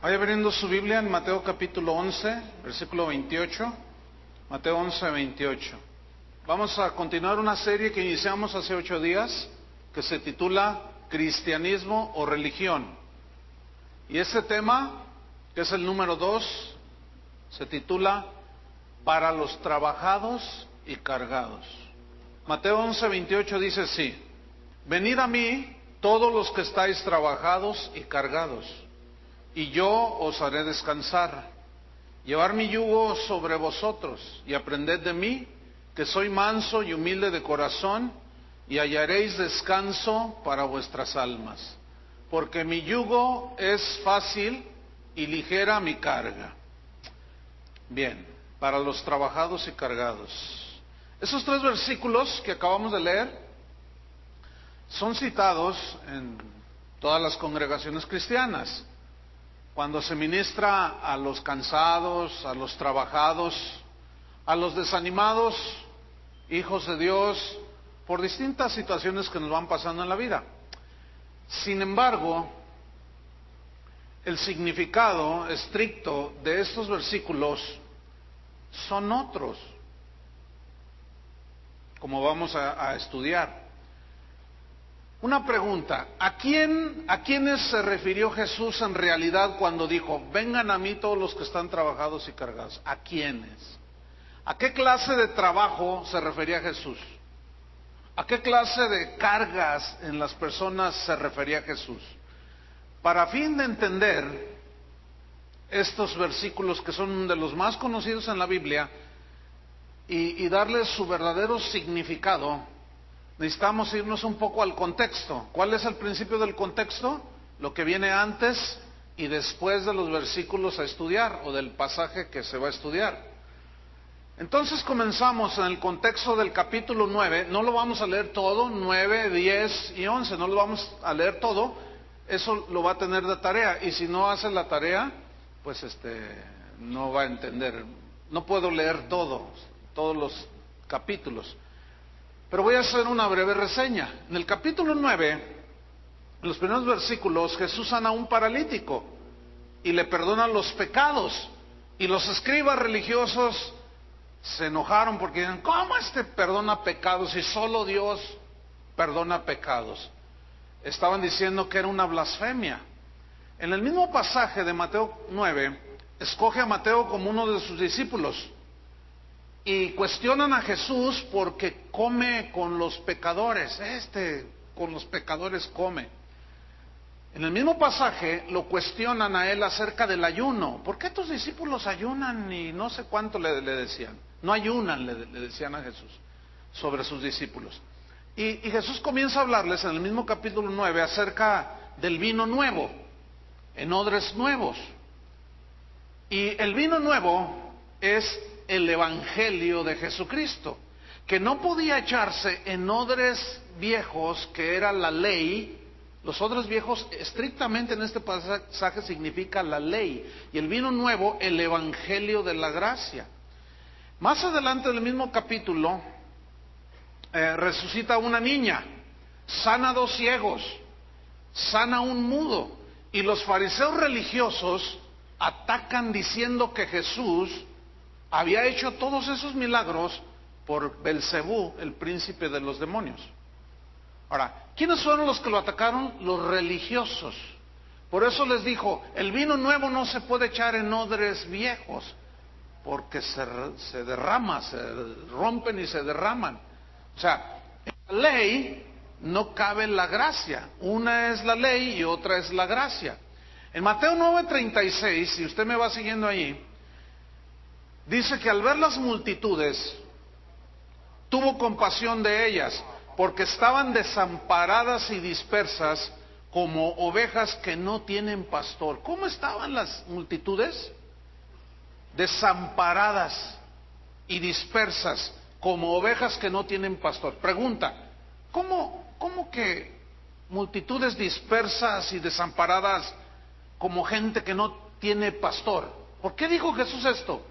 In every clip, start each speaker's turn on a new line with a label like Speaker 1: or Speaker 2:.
Speaker 1: Vaya abriendo su Biblia en Mateo capítulo 11, versículo 28. Mateo 11, 28. Vamos a continuar una serie que iniciamos hace 8 días, que se titula Cristianismo o Religión. Y este tema, que es el número 2, se titula Para los trabajados y cargados. Mateo 11, 28 dice así: Venid a mí todos los que estáis trabajados y cargados, y yo os haré descansar. Llevar mi yugo sobre vosotros, y aprended de mí, que soy manso y humilde de corazón, y hallaréis descanso para vuestras almas. Porque mi yugo es fácil y ligera mi carga. Bien, para los trabajados y cargados. Esos 3 versículos que acabamos de leer son citados en todas las congregaciones cristianas. Cuando se ministra a los cansados, a los trabajados, a los desanimados, hijos de Dios, por distintas situaciones que nos van pasando en la vida. Sin embargo, el significado estricto de estos versículos son otros, como vamos a estudiar. Una pregunta: ¿a quiénes se refirió Jesús en realidad cuando dijo, vengan a mí todos los que están trabajados y cargados? ¿A quiénes? ¿A qué clase de trabajo se refería Jesús? ¿A qué clase de cargas en las personas se refería Jesús? Para fin de entender estos versículos, que son de los más conocidos en la Biblia, y darles su verdadero significado, necesitamos irnos un poco al contexto. ¿Cuál es el principio del contexto? Lo que viene antes y después de los versículos a estudiar, o del pasaje que se va a estudiar. Entonces comenzamos en el contexto del capítulo 9, no lo vamos a leer todo, 9, 10 y 11, no lo vamos a leer todo, eso lo va a tener de tarea, y si no hace la tarea, pues no va a entender. No puedo leer todos los capítulos, pero voy a hacer una breve reseña. En el capítulo 9, en los primeros versículos, Jesús sana a un paralítico y le perdona los pecados, y los escribas religiosos se enojaron porque dijeron, ¿cómo perdona pecados si solo Dios perdona pecados? Estaban diciendo que era una blasfemia. En el mismo pasaje de Mateo 9, escoge a Mateo como uno de sus discípulos y cuestionan a Jesús porque come con los pecadores. Con los pecadores come. En el mismo pasaje lo cuestionan a él acerca del ayuno. ¿Por qué tus discípulos ayunan? Y no sé cuánto le decían. No ayunan, le decían a Jesús sobre sus discípulos. Y Jesús comienza a hablarles en el mismo capítulo 9 acerca del vino nuevo, en odres nuevos. Y el vino nuevo es el evangelio de Jesucristo, que no podía echarse en odres viejos, que era la ley. Los odres viejos estrictamente en este pasaje significa la ley, y el vino nuevo el evangelio de la gracia. Más adelante del mismo capítulo resucita una niña, sana 2 ciegos, sana un mudo, y los fariseos religiosos atacan diciendo que Jesús había hecho todos esos milagros por Belcebú, el príncipe de los demonios. Ahora, ¿quiénes fueron los que lo atacaron? Los religiosos. Por eso les dijo, el vino nuevo no se puede echar en odres viejos, porque se derrama, se rompen y se derraman. O sea, en la ley no cabe la gracia. Una es la ley y otra es la gracia. En Mateo 9:36, si usted me va siguiendo ahí, dice que al ver las multitudes, tuvo compasión de ellas, porque estaban desamparadas y dispersas como ovejas que no tienen pastor. ¿Cómo estaban las multitudes? Desamparadas y dispersas como ovejas que no tienen pastor. Pregunta: ¿cómo que multitudes dispersas y desamparadas como gente que no tiene pastor? ¿Por qué dijo Jesús esto?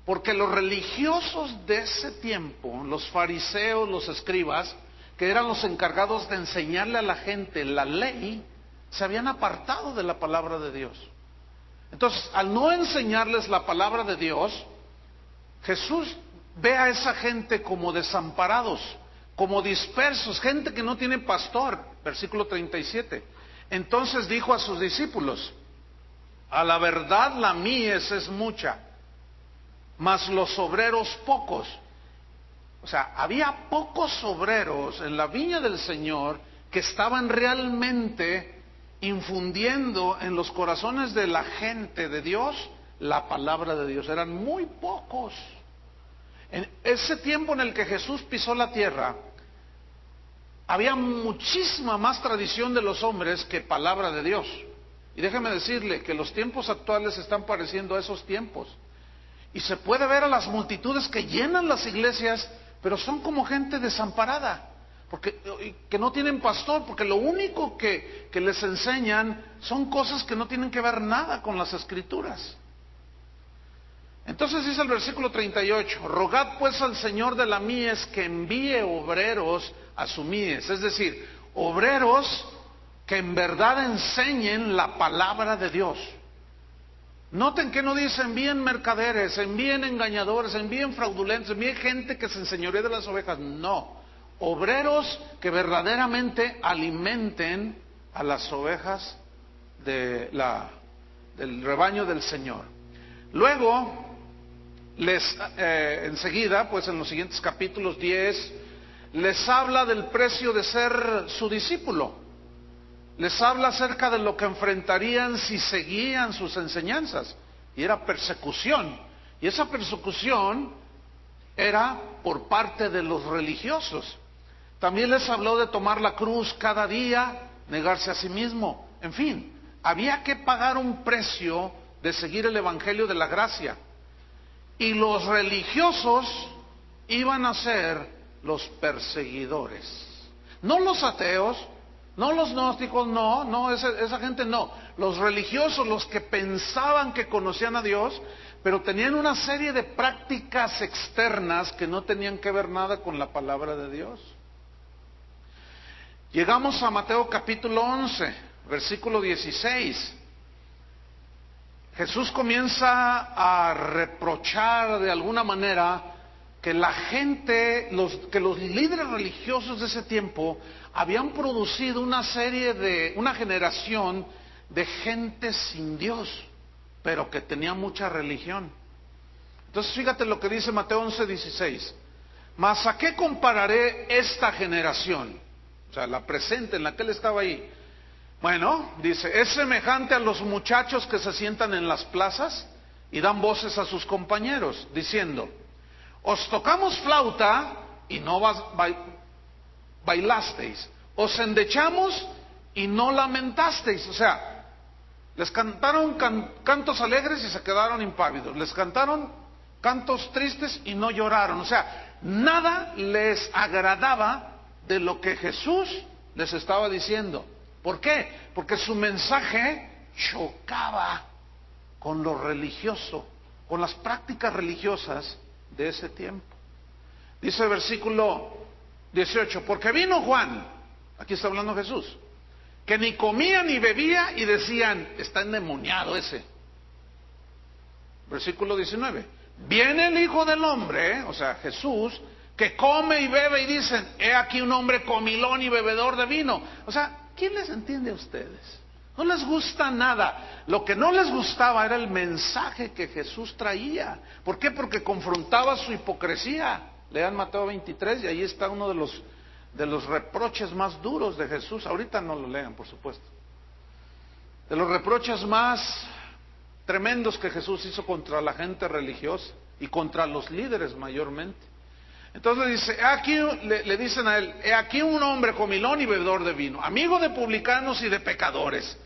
Speaker 1: Porque los religiosos de ese tiempo, los fariseos, los escribas, que eran los encargados de enseñarle a la gente la ley, se habían apartado de la palabra de Dios. Entonces, al no enseñarles la palabra de Dios, Jesús ve a esa gente como desamparados, como dispersos, gente que no tiene pastor. Versículo 37. Entonces dijo a sus discípulos: a la verdad la mies es mucha, mas los obreros pocos. O sea, había pocos obreros en la viña del Señor que estaban realmente infundiendo en los corazones de la gente de Dios la palabra de Dios. Eran muy pocos. En ese tiempo en el que Jesús pisó la tierra, había muchísima más tradición de los hombres que palabra de Dios. Y déjeme decirle que los tiempos actuales están pareciendo a esos tiempos. Y se puede ver a las multitudes que llenan las iglesias, pero son como gente desamparada, que no tienen pastor, porque lo único que les enseñan son cosas que no tienen que ver nada con las Escrituras. Entonces dice el versículo 38, rogad pues al Señor de la mies que envíe obreros a su mies, es decir, obreros que en verdad enseñen la palabra de Dios. Noten que no dice envíen mercaderes, envíen engañadores, envíen fraudulentos, envíen gente que se enseñoree de las ovejas. No, obreros que verdaderamente alimenten a las ovejas del rebaño del Señor. Luego, enseguida, pues en los siguientes capítulos 10, les habla del precio de ser su discípulo. Les habla acerca de lo que enfrentarían si seguían sus enseñanzas. Y era persecución. Y esa persecución era por parte de los religiosos. También les habló de tomar la cruz cada día, negarse a sí mismo. En fin, había que pagar un precio de seguir el Evangelio de la gracia. Y los religiosos iban a ser los perseguidores. No los ateos, no los gnósticos, no, esa gente no. Los religiosos, los que pensaban que conocían a Dios, pero tenían una serie de prácticas externas que no tenían que ver nada con la palabra de Dios. Llegamos a Mateo capítulo 11, versículo 16. Jesús comienza a reprochar de alguna manera que la gente, que los líderes religiosos de ese tiempo habían producido una generación de gente sin Dios, pero que tenía mucha religión. Entonces fíjate lo que dice Mateo 11:16. Mas ¿a qué compararé esta generación? O sea, la presente en la que él estaba ahí. Bueno, dice, es semejante a los muchachos que se sientan en las plazas y dan voces a sus compañeros, diciendo, os tocamos flauta y no bailasteis, os endechamos y no lamentasteis. O sea, les cantaron cantos alegres y se quedaron impávidos, les cantaron cantos tristes y no lloraron. O sea, nada les agradaba de lo que Jesús les estaba diciendo. ¿Por qué? Porque su mensaje chocaba con lo religioso, con las prácticas religiosas de ese tiempo. Dice el versículo 18, porque vino Juan, aquí está hablando Jesús, que ni comía ni bebía y decían, está endemoniado ese. Versículo 19, viene el Hijo del Hombre, o sea Jesús, que come y bebe y dicen, he aquí un hombre comilón y bebedor de vino. O sea, ¿quién les entiende a ustedes? No les gusta nada. Lo que no les gustaba era el mensaje que Jesús traía. ¿Por qué? Porque confrontaba su hipocresía. Lean Mateo 23 y ahí está uno de los reproches más duros de Jesús. Ahorita no lo lean, por supuesto. De los reproches más tremendos que Jesús hizo contra la gente religiosa y contra los líderes mayormente. Entonces dice, aquí, le dicen a él, he aquí un hombre comilón y bebedor de vino, amigo de publicanos y de pecadores,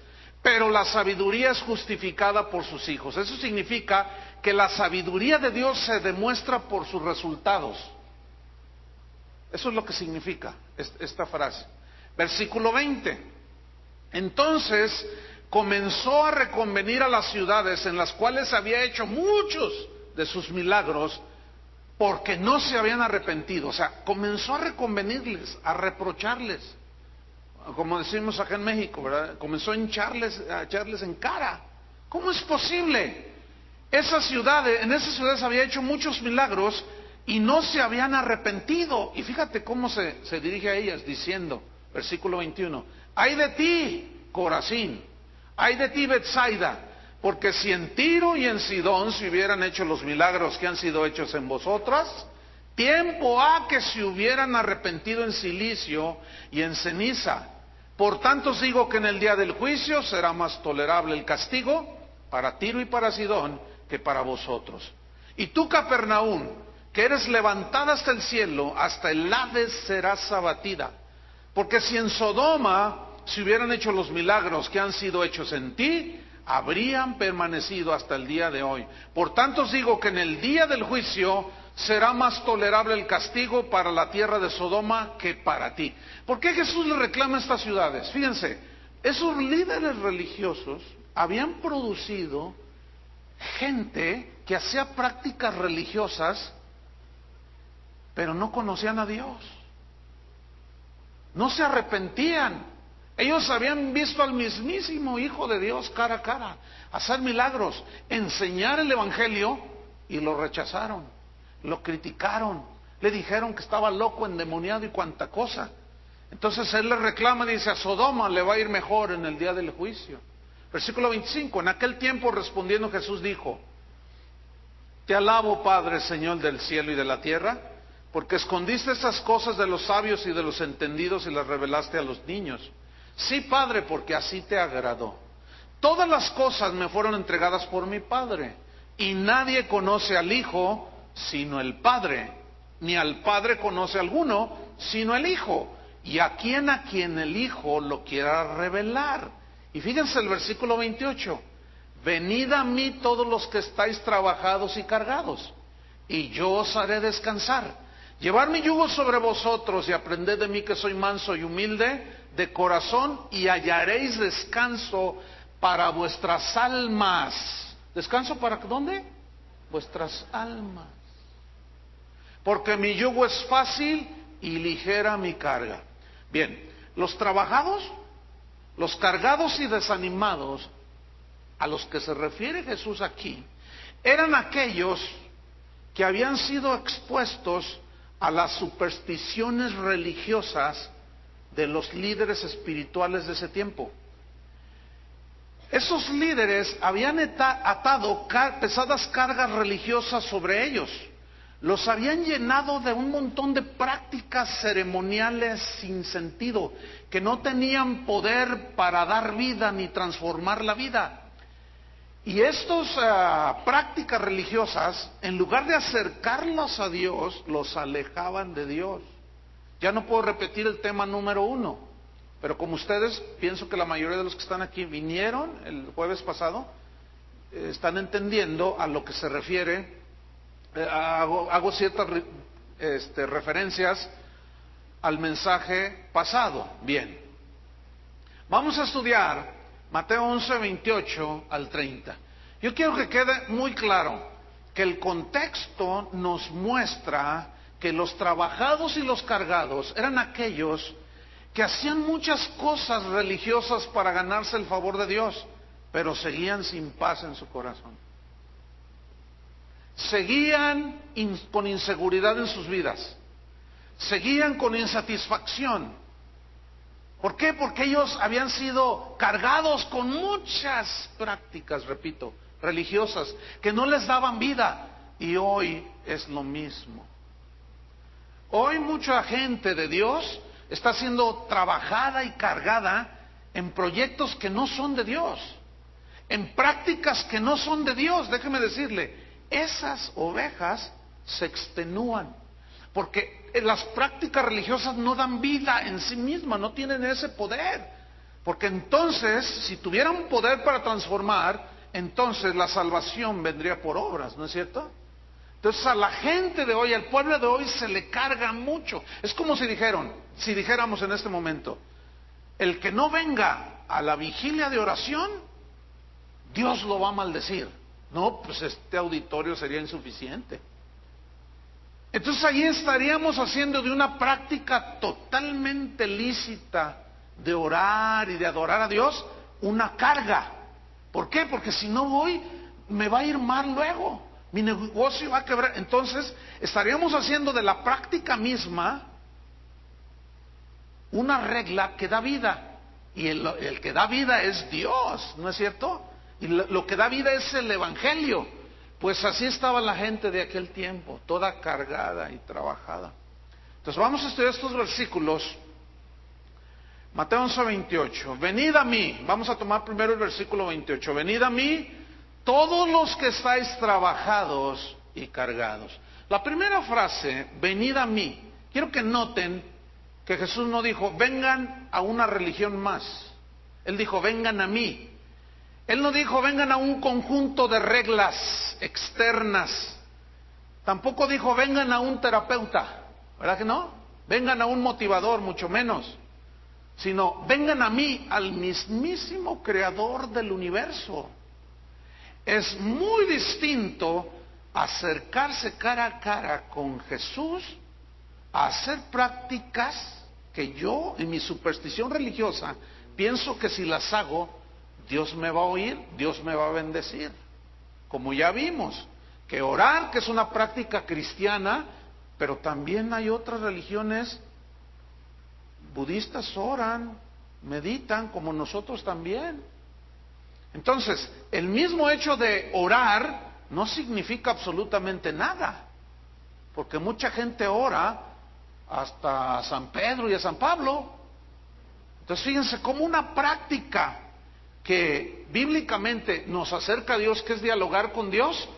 Speaker 1: pero la sabiduría es justificada por sus hijos. Eso significa que la sabiduría de Dios se demuestra por sus resultados. Eso es lo que significa esta frase. Versículo 20. Entonces comenzó a reconvenir a las ciudades en las cuales había hecho muchos de sus milagros, porque no se habían arrepentido. O sea, comenzó a reconvenirles, a reprocharles, como decimos acá en México, ¿verdad? Comenzó a echarles en cara ¿Cómo es posible? En esas ciudades había hecho muchos milagros y no se habían arrepentido. Y fíjate cómo se dirige a ellas diciendo, versículo 21, ay de ti, Corazín, ay de ti, Betsaida, porque si en Tiro y en Sidón se hubieran hecho los milagros que han sido hechos en vosotras, tiempo ha que se hubieran arrepentido en silicio y en ceniza. Por tanto os digo que en el día del juicio será más tolerable el castigo para Tiro y para Sidón que para vosotros. Y tú, Capernaum, que eres levantada hasta el cielo, hasta el Hades serás abatida. Porque si en Sodoma se hubieran hecho los milagros que han sido hechos en ti, habrían permanecido hasta el día de hoy. Por tanto os digo que en el día del juicio será más tolerable el castigo para la tierra de Sodoma que para ti. ¿Por qué Jesús le reclama a estas ciudades? Fíjense, esos líderes religiosos habían producido gente que hacía prácticas religiosas, pero no conocían a Dios. No se arrepentían. Ellos habían visto al mismísimo Hijo de Dios cara a cara, hacer milagros, enseñar el Evangelio, y lo rechazaron, lo criticaron, le dijeron que estaba loco, endemoniado y cuanta cosa. Entonces él le reclama y dice, a Sodoma le va a ir mejor en el día del juicio. Versículo 25, en aquel tiempo respondiendo Jesús dijo, te alabo, Padre, Señor del cielo y de la tierra, porque escondiste estas cosas de los sabios y de los entendidos y las revelaste a los niños. Sí, Padre, porque así te agradó. Todas las cosas me fueron entregadas por mi Padre, y nadie conoce al Hijo sino el Padre, ni al Padre conoce alguno sino el Hijo, y a quien el Hijo lo quiera revelar. Y fíjense el versículo 28, venid a mí todos los que estáis trabajados y cargados, y yo os haré descansar. Llevad mi yugo sobre vosotros y aprended de mí que soy manso y humilde de corazón, y hallaréis descanso para vuestras almas. ¿Descanso para dónde? Vuestras almas. Porque mi yugo es fácil y ligera mi carga. Bien, los trabajados, los cargados y desanimados, a los que se refiere Jesús aquí, eran aquellos que habían sido expuestos a las supersticiones religiosas de los líderes espirituales de ese tiempo. Esos líderes habían atado pesadas cargas religiosas sobre ellos, los habían llenado de un montón de prácticas ceremoniales sin sentido, que no tenían poder para dar vida ni transformar la vida. Y estas prácticas religiosas, en lugar de acercarlos a Dios, los alejaban de Dios. Ya no puedo repetir el tema número 1, pero como ustedes, pienso que la mayoría de los que están aquí vinieron el jueves pasado, están entendiendo a lo que se refiere. Hago ciertas referencias al mensaje pasado. Bien, vamos a estudiar Mateo 11, 28 al 30. Yo quiero que quede muy claro que el contexto nos muestra que los trabajados y los cargados eran aquellos que hacían muchas cosas religiosas para ganarse el favor de Dios, pero seguían sin paz en su corazón. Seguían con inseguridad en sus vidas, seguían con insatisfacción. ¿Por qué? Porque ellos habían sido cargados con muchas prácticas, repito, religiosas, que no les daban vida. Y hoy es lo mismo. Hoy mucha gente de Dios está siendo trabajada y cargada en proyectos que no son de Dios, en prácticas que no son de Dios. Déjeme decirle, esas ovejas se extenúan, porque las prácticas religiosas no dan vida en sí mismas, no tienen ese poder. Porque entonces, si tuvieran poder para transformar, entonces la salvación vendría por obras, ¿no es cierto? Entonces a la gente de hoy, al pueblo de hoy, se le carga mucho. Es como si dijéramos en este momento, el que no venga a la vigilia de oración, Dios lo va a maldecir. No, pues este auditorio sería insuficiente. Entonces ahí estaríamos haciendo de una práctica totalmente lícita de orar y de adorar a Dios una carga. ¿Por qué? Porque si no voy, me va a ir mal luego. Mi negocio va a quebrar. Entonces, estaríamos haciendo de la práctica misma una regla que da vida. Y el que da vida es Dios, ¿no es cierto? Y lo que da vida es el Evangelio. Pues así estaba la gente de aquel tiempo, toda cargada y trabajada. Entonces vamos a estudiar estos versículos. Mateo 11:28. Venid a mí. Vamos a tomar primero el versículo 28. Venid a mí, todos los que estáis trabajados y cargados. La primera frase, venid a mí. Quiero que noten que Jesús no dijo, vengan a una religión más. Él dijo, vengan a mí. Él no dijo, vengan a un conjunto de reglas externas. Tampoco dijo, vengan a un terapeuta. ¿Verdad que no? Vengan a un motivador, mucho menos. Sino, vengan a mí, al mismísimo creador del universo. Es muy distinto acercarse cara a cara con Jesús a hacer prácticas que yo, en mi superstición religiosa, pienso que si las hago, Dios me va a oír, Dios me va a bendecir. Como ya vimos, que orar, que es una práctica cristiana, pero también hay otras religiones budistas oran, meditan, como nosotros también. Entonces, el mismo hecho de orar no significa absolutamente nada, porque mucha gente ora hasta a San Pedro y a San Pablo. Entonces, fíjense, como una práctica que bíblicamente nos acerca a Dios, que es dialogar con Dios,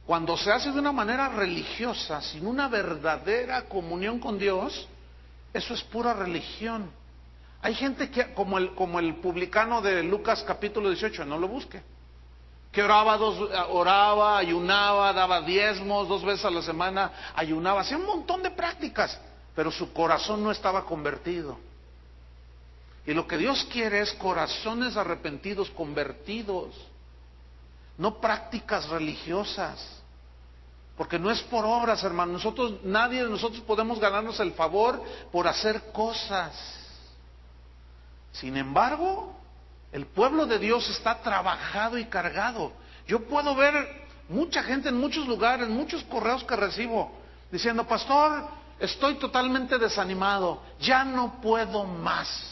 Speaker 1: cuando se hace de una manera religiosa, sin una verdadera comunión con Dios, eso es pura religión. Hay gente que, como el publicano de Lucas capítulo 18, no lo busque, que oraba, ayunaba, daba diezmos 2 veces a la semana, ayunaba, hacía un montón de prácticas, pero su corazón no estaba convertido. Y lo que Dios quiere es corazones arrepentidos, convertidos, no prácticas religiosas. Porque no es por obras, hermano. Nadie de nosotros podemos ganarnos el favor por hacer cosas. Sin embargo, el pueblo de Dios está trabajado y cargado. Yo puedo ver mucha gente en muchos lugares, muchos correos que recibo, diciendo, pastor, estoy totalmente desanimado, ya no puedo más.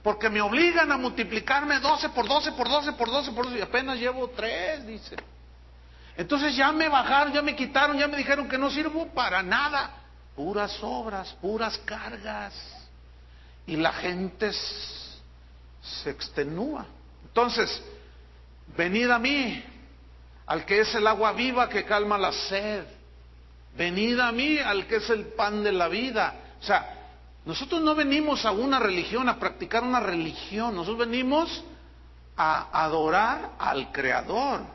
Speaker 1: Porque me obligan a multiplicarme 12 por 12 por 12 por 12 por 12 y apenas llevo 3, dice. Entonces ya me bajaron, ya me quitaron, ya me dijeron que no sirvo para nada. Puras obras, puras cargas. Y la gente se extenúa. Entonces, venid a mí, al que es el agua viva que calma la sed. Venid a mí, al que es el pan de la vida. O sea, nosotros no venimos a una religión, a practicar una religión. Nosotros venimos a adorar al Creador.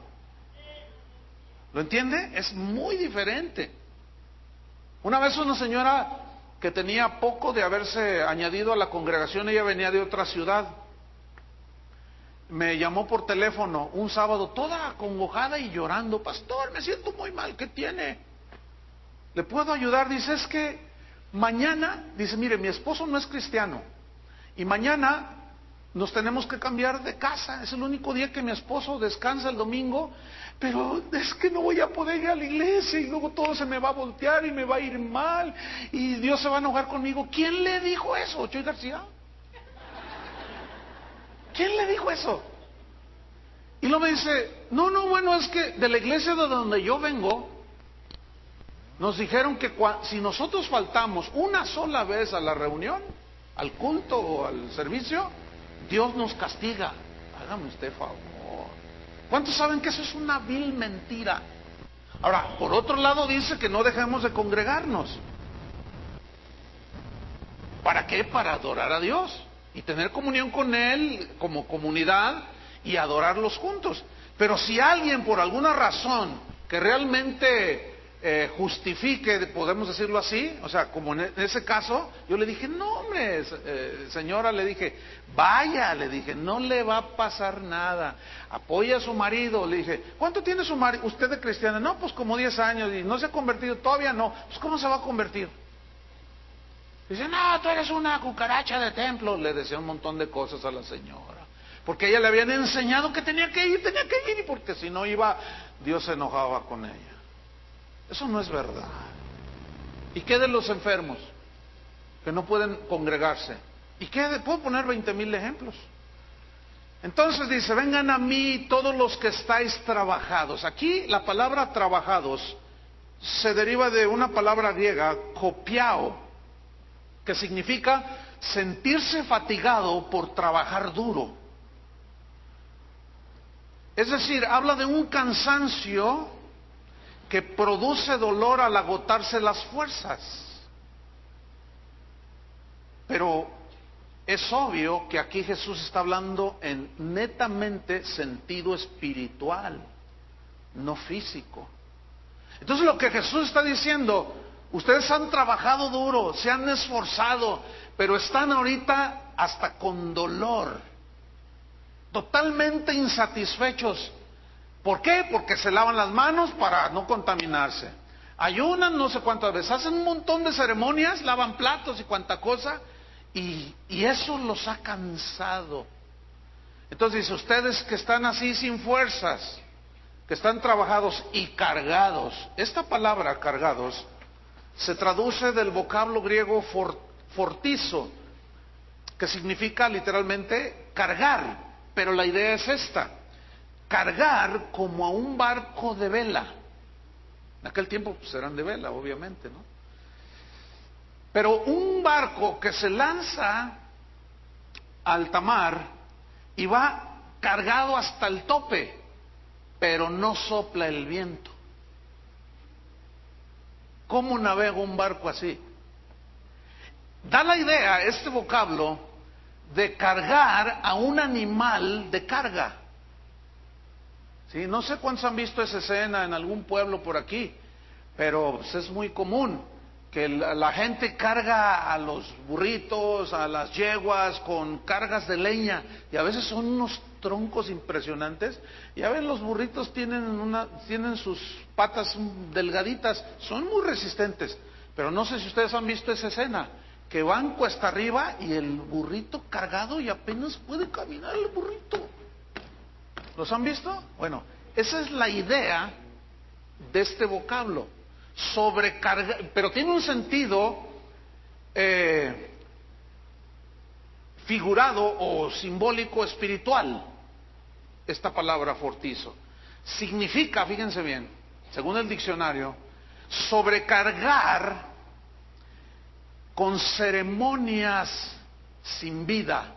Speaker 1: ¿Lo entiende? Es muy diferente. Una vez una señora que tenía poco de haberse añadido a la congregación, ella venía de otra ciudad, me llamó por teléfono un sábado toda acongojada y llorando, pastor, me siento muy mal, ¿qué tiene? ¿Le puedo ayudar? Dice, es que mañana, dice, mire, mi esposo no es cristiano y mañana nos tenemos que cambiar de casa, es el único día que mi esposo descansa el domingo, pero es que no voy a poder ir a la iglesia y luego todo se me va a voltear y me va a ir mal y Dios se va a enojar conmigo. ¿Quién le dijo eso? ¿Chuy García? ¿Quién le dijo eso? Y luego me dice, no, bueno, es que de la iglesia de donde yo vengo, nos dijeron que si nosotros faltamos una sola vez a la reunión, al culto o al servicio, Dios nos castiga. Hágame usted favor. ¿Cuántos saben que eso es una vil mentira? Ahora, por otro lado dice que no dejemos de congregarnos. ¿Para qué? Para adorar a Dios y tener comunión con Él como comunidad y adorarlos juntos. Pero si alguien por alguna razón que realmente justifique, podemos decirlo así, o sea, como en ese caso, yo le dije, no hombre, señora, le dije, vaya, le dije, no le va a pasar nada, apoya a su marido, le dije, ¿cuánto tiene su marido, usted de cristiana? No, pues como 10 años, y no se ha convertido, todavía no, pues ¿cómo se va a convertir? Dice, no, tú eres una cucaracha de templo, le decía un montón de cosas a la señora, porque a ella le habían enseñado que tenía que ir, y porque si no iba, Dios se enojaba con ella. Eso no es verdad. ¿Y qué de los enfermos que no pueden congregarse? ¿Y qué de, puedo poner 20,000 ejemplos? Entonces dice, vengan a mí todos los que estáis trabajados. Aquí la palabra trabajados se deriva de una palabra griega, kopiao, que significa sentirse fatigado por trabajar duro. Es decir, habla de un cansancio que produce dolor al agotarse las fuerzas. Pero es obvio que aquí Jesús está hablando en netamente sentido espiritual, no físico. Entonces lo que Jesús está diciendo, ustedes han trabajado duro, se han esforzado, pero están ahorita hasta con dolor, totalmente insatisfechos. ¿Por qué? Porque se lavan las manos para no contaminarse, ayunan no sé cuántas veces, hacen un montón de ceremonias, lavan platos y cuánta cosa, y eso los ha cansado. Entonces dice, ustedes que están así sin fuerzas, que están trabajados y cargados. Esta palabra cargados se traduce del vocablo griego fortizo, que significa literalmente cargar, pero la idea es esta: cargar como a un barco de vela. En aquel tiempo pues eran de vela, obviamente, ¿no? Pero un barco que se lanza al alta mar y va cargado hasta el tope, pero no sopla el viento. ¿Cómo navega un barco así? Da la idea, este vocablo, de cargar a un animal de carga. ¿Sí? No sé cuántos han visto esa escena en algún pueblo por aquí, pero pues, es muy común que la gente carga a los burritos, a las yeguas con cargas de leña, y a veces son unos troncos impresionantes. Ya ven, los burritos tienen sus patas delgaditas, son muy resistentes, pero no sé si ustedes han visto esa escena, que van cuesta arriba y el burrito cargado y apenas puede caminar el burrito. ¿Los han visto? Bueno, esa es la idea de este vocablo, sobrecargar, pero tiene un sentido figurado o simbólico espiritual. Esta palabra fortizo significa, fíjense bien, según el diccionario, sobrecargar con ceremonias sin vida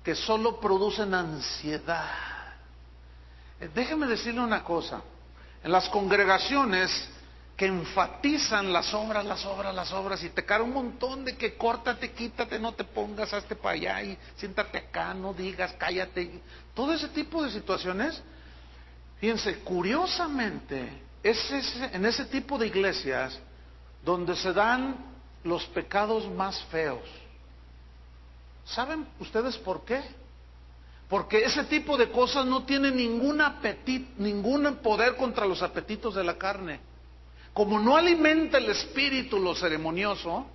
Speaker 1: que solo producen ansiedad. Déjeme decirle una cosa, en las congregaciones que enfatizan las obras, y te cae un montón de que córtate, quítate, no te pongas, hazte para allá y siéntate acá, no digas, cállate, todo ese tipo de situaciones. Fíjense, curiosamente, en ese tipo de iglesias donde se dan los pecados más feos. ¿Saben ustedes por qué? Porque ese tipo de cosas no tiene ningún poder contra los apetitos de la carne. Como no alimenta el espíritu lo ceremonioso,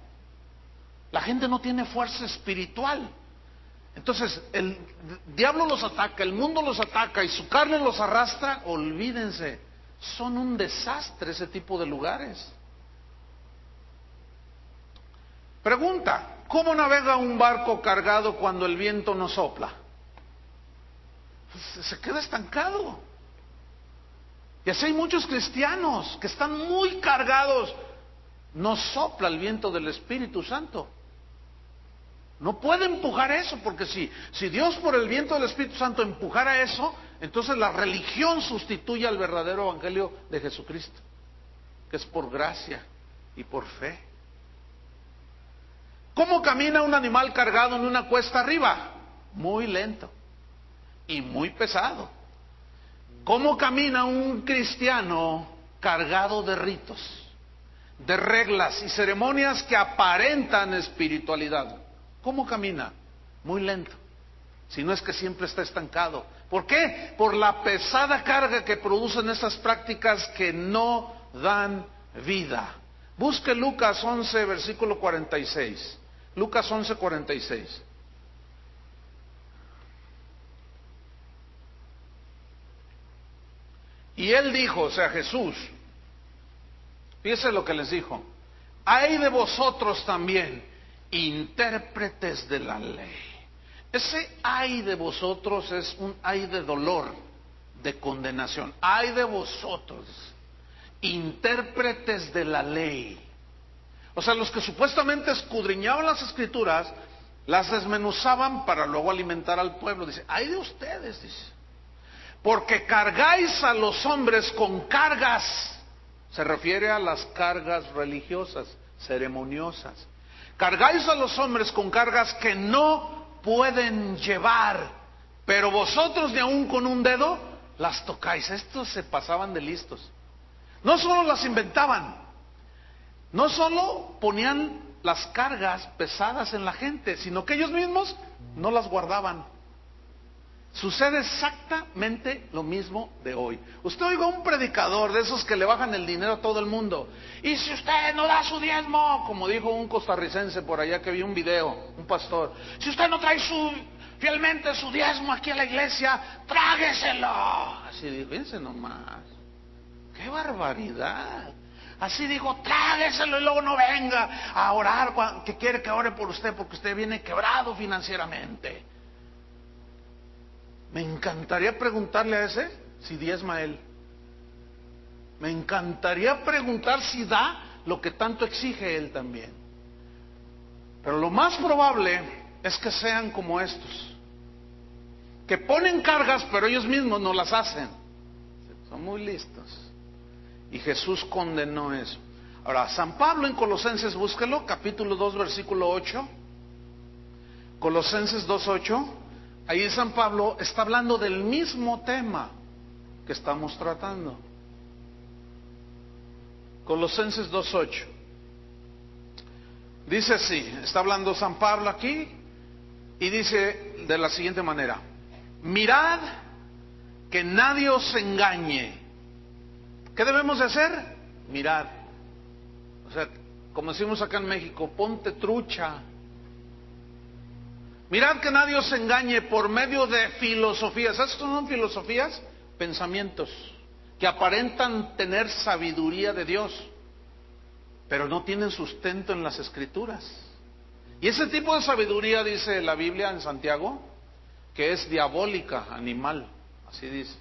Speaker 1: la gente no tiene fuerza espiritual. Entonces el diablo los ataca, el mundo los ataca y su carne los arrastra. Olvídense, son un desastre ese tipo de lugares. Pregunta: ¿cómo navega un barco cargado cuando el viento no sopla? Pues se queda estancado. Y así hay muchos cristianos que están muy cargados. No sopla el viento del Espíritu Santo. No puede empujar eso, porque si Dios por el viento del Espíritu Santo empujara eso, entonces la religión sustituye al verdadero evangelio de Jesucristo, que es por gracia y por fe. ¿Cómo camina un animal cargado en una cuesta arriba? Muy lento y muy pesado. ¿Cómo camina un cristiano cargado de ritos, de reglas y ceremonias que aparentan espiritualidad? ¿Cómo camina? Muy lento. Si no es que siempre está estancado. ¿Por qué? Por la pesada carga que producen esas prácticas que no dan vida. Busque Lucas 11, versículo 46. Lucas 11, 46. Y él dijo, o sea, Jesús, fíjese lo que les dijo: ay de vosotros también, intérpretes de la ley. Ese ay de vosotros es un ay de dolor, de condenación. Ay de vosotros, intérpretes de la ley. O sea, los que supuestamente escudriñaban las escrituras, las desmenuzaban para luego alimentar al pueblo. Dice, ay de ustedes, dice, porque cargáis a los hombres con cargas. Se refiere a las cargas religiosas, ceremoniosas. Cargáis a los hombres con cargas que no pueden llevar, pero vosotros ni aun con un dedo las tocáis. Estos se pasaban de listos. No solo las inventaban, no solo ponían las cargas pesadas en la gente, sino que ellos mismos no las guardaban. Sucede exactamente lo mismo de hoy. Usted oiga a un predicador de esos que le bajan el dinero a todo el mundo, y si usted no da su diezmo, como dijo un costarricense por allá que vi un video, un pastor, si usted no trae fielmente su diezmo aquí a la iglesia, trágueselo. Así dijo, fíjense nomás, qué barbaridad. Así dijo, trágueselo y luego no venga a orar, que quiere que ore por usted porque usted viene quebrado financieramente. Me encantaría preguntarle a ese si diezma él. Me encantaría preguntar si da lo que tanto exige él también. Pero lo más probable es que sean como estos, que ponen cargas pero ellos mismos no las hacen. Son muy listos. Y Jesús condenó eso. Ahora, San Pablo en Colosenses, búsquelo, capítulo 2, versículo 8. Colosenses 2:8. Ahí San Pablo está hablando del mismo tema que estamos tratando. Colosenses 2:8. Dice así, está hablando San Pablo aquí, y dice de la siguiente manera: mirad que nadie os engañe. ¿Qué debemos de hacer? Mirar. O sea, como decimos acá en México, ponte trucha. Mirad que nadie os engañe por medio de filosofías. ¿Sabes qué son filosofías? Pensamientos que aparentan tener sabiduría de Dios, pero no tienen sustento en las Escrituras. Y ese tipo de sabiduría, dice la Biblia en Santiago, que es diabólica, animal, así dice.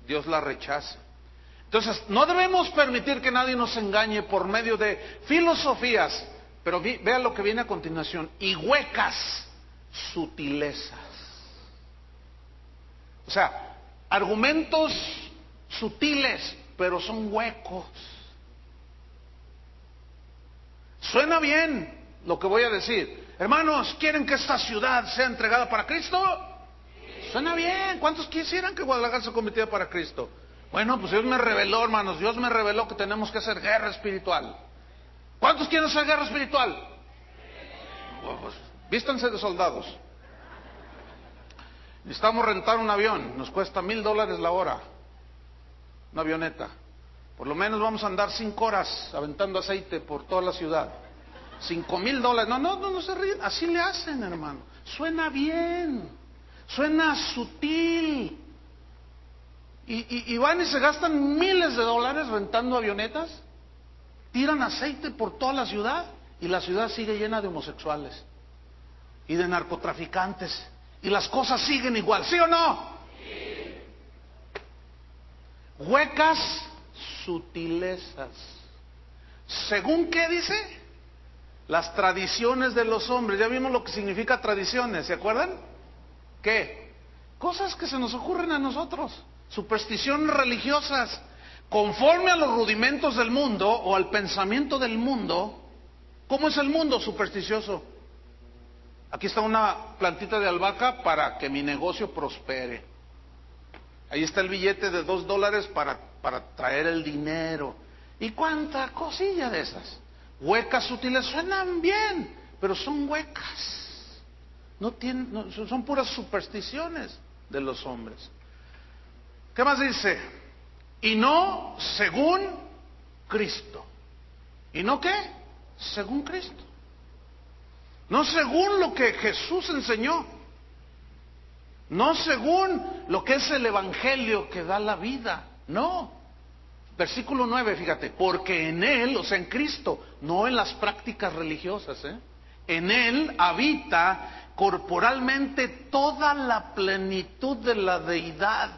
Speaker 1: Dios la rechaza. Entonces, no debemos permitir que nadie nos engañe por medio de filosofías, pero vea lo que viene a continuación, y huecas sutilezas. O sea, argumentos sutiles, pero son huecos. Suena bien lo que voy a decir. Hermanos, ¿quieren que esta ciudad sea entregada para Cristo? Suena bien. ¿Cuántos quisieran que Guadalajara se convirtiera para Cristo? Bueno, pues Dios me reveló, hermanos, Dios me reveló que tenemos que hacer guerra espiritual. ¿Cuántos quieren hacer guerra espiritual? Pues, vístanse de soldados. Necesitamos rentar un avión, nos cuesta $1,000 la hora, una avioneta. Por lo menos vamos a andar 5 horas aventando aceite por toda la ciudad. $5,000. No se ríen, así le hacen, hermano. Suena bien, suena sutil. Y van y se gastan miles de dólares rentando avionetas, tiran aceite por toda la ciudad y la ciudad sigue llena de homosexuales y de narcotraficantes y las cosas siguen igual, ¿sí o no? Sí. Huecas sutilezas. ¿Según qué dice? Las tradiciones de los hombres. Ya vimos lo que significa tradiciones, ¿se acuerdan? ¿Qué? Cosas que se nos ocurren a nosotros. Supersticiones religiosas, conforme a los rudimentos del mundo o al pensamiento del mundo. ¿Cómo es el mundo supersticioso? Aquí está una plantita de albahaca para que mi negocio prospere. Ahí está el billete de $2 para traer el dinero. ¿Y cuánta cosilla de esas? Huecas sutiles, suenan bien, pero son huecas. Son puras supersticiones de los hombres. ¿Qué más dice? Y no según Cristo. ¿Y no qué? Según Cristo. No según lo que Jesús enseñó. No según lo que es el Evangelio que da la vida. No. Versículo 9, fíjate, porque en Él, o sea, en Cristo, no en las prácticas religiosas, en Él habita corporalmente toda la plenitud de la deidad.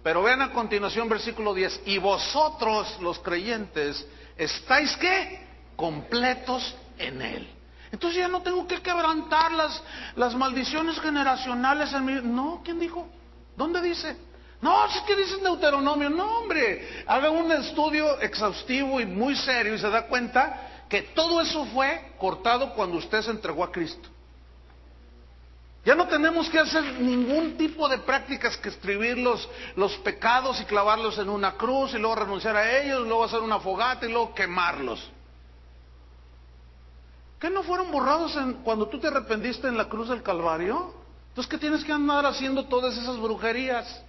Speaker 1: Pero vean a continuación versículo 10, y vosotros los creyentes estáis ¿qué? Completos en Él. Entonces ya no tengo que quebrantar las maldiciones generacionales en mi... No, ¿quién dijo? ¿Dónde dice? No, es que dice Deuteronomio. No, hombre, haga un estudio exhaustivo y muy serio y se da cuenta que todo eso fue cortado cuando usted se entregó a Cristo. Ya no tenemos que hacer ningún tipo de prácticas que escribir los pecados y clavarlos en una cruz y luego renunciar a ellos, y luego hacer una fogata y luego quemarlos. ¿Qué no fueron borrados cuando tú te arrepentiste en la cruz del Calvario? Entonces, ¿qué tienes que andar haciendo todas esas brujerías?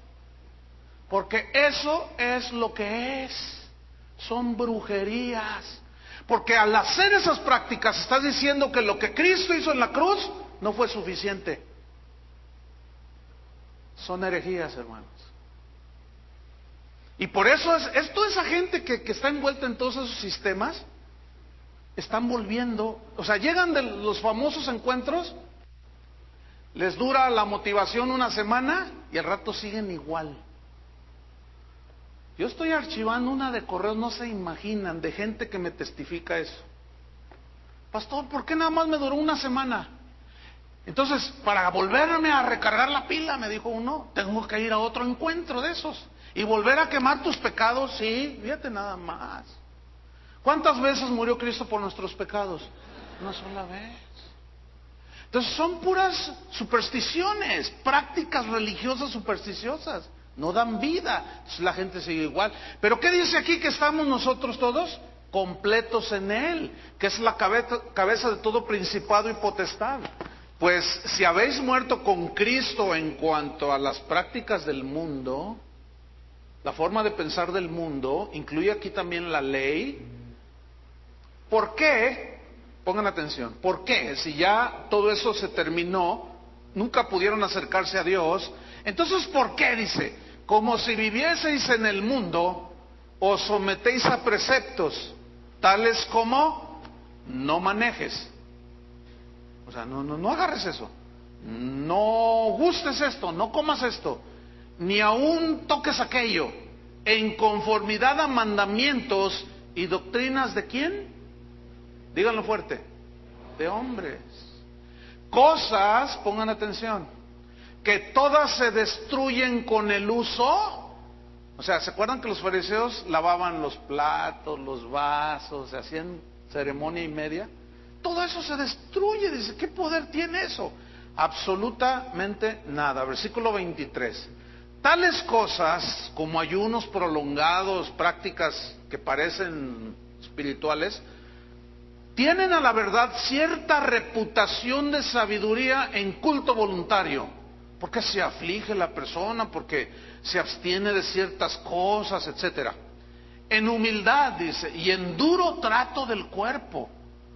Speaker 1: Porque eso es lo que es. Son brujerías. Porque al hacer esas prácticas estás diciendo que lo que Cristo hizo en la cruz no fue suficiente. Son herejías, hermanos. Y por eso es toda esa gente que está envuelta en todos esos sistemas, están volviendo, o sea, llegan de los famosos encuentros, les dura la motivación una semana y al rato siguen igual. Yo estoy archivando una de correos, no se imaginan, de gente que me testifica eso. Pastor, ¿por qué nada más me duró una semana? Entonces, para volverme a recargar la pila, me dijo uno, tengo que ir a otro encuentro de esos y volver a quemar tus pecados. Sí, fíjate nada más. ¿Cuántas veces murió Cristo por nuestros pecados? Una sola vez. Entonces son puras supersticiones, prácticas religiosas supersticiosas. No dan vida. Entonces la gente sigue igual. Pero ¿qué dice aquí que estamos nosotros todos? Completos en Él, que es la cabeza de todo principado y potestad. Pues si habéis muerto con Cristo en cuanto a las prácticas del mundo, la forma de pensar del mundo, incluye aquí también la ley. ¿Por qué? Pongan atención. ¿Por qué? Si ya todo eso se terminó, nunca pudieron acercarse a Dios. Entonces, ¿por qué? Dice, como si vivieseis en el mundo, os sometéis a preceptos, tales como no manejes. O sea, no agarres eso. No gustes esto, no comas esto, ni aún toques aquello, en conformidad a mandamientos y doctrinas de ¿quién? Díganlo fuerte. De hombres. Cosas, pongan atención, que todas se destruyen con el uso. O sea, ¿se acuerdan que los fariseos lavaban los platos, los vasos, se hacían ceremonia y media? Todo eso se destruye. Dice, ¿qué poder tiene eso? Absolutamente nada. Versículo 23. Tales cosas como ayunos prolongados, prácticas que parecen espirituales, tienen a la verdad cierta reputación de sabiduría en culto voluntario, porque se aflige la persona, porque se abstiene de ciertas cosas, etcétera. En humildad, dice, y en duro trato del cuerpo.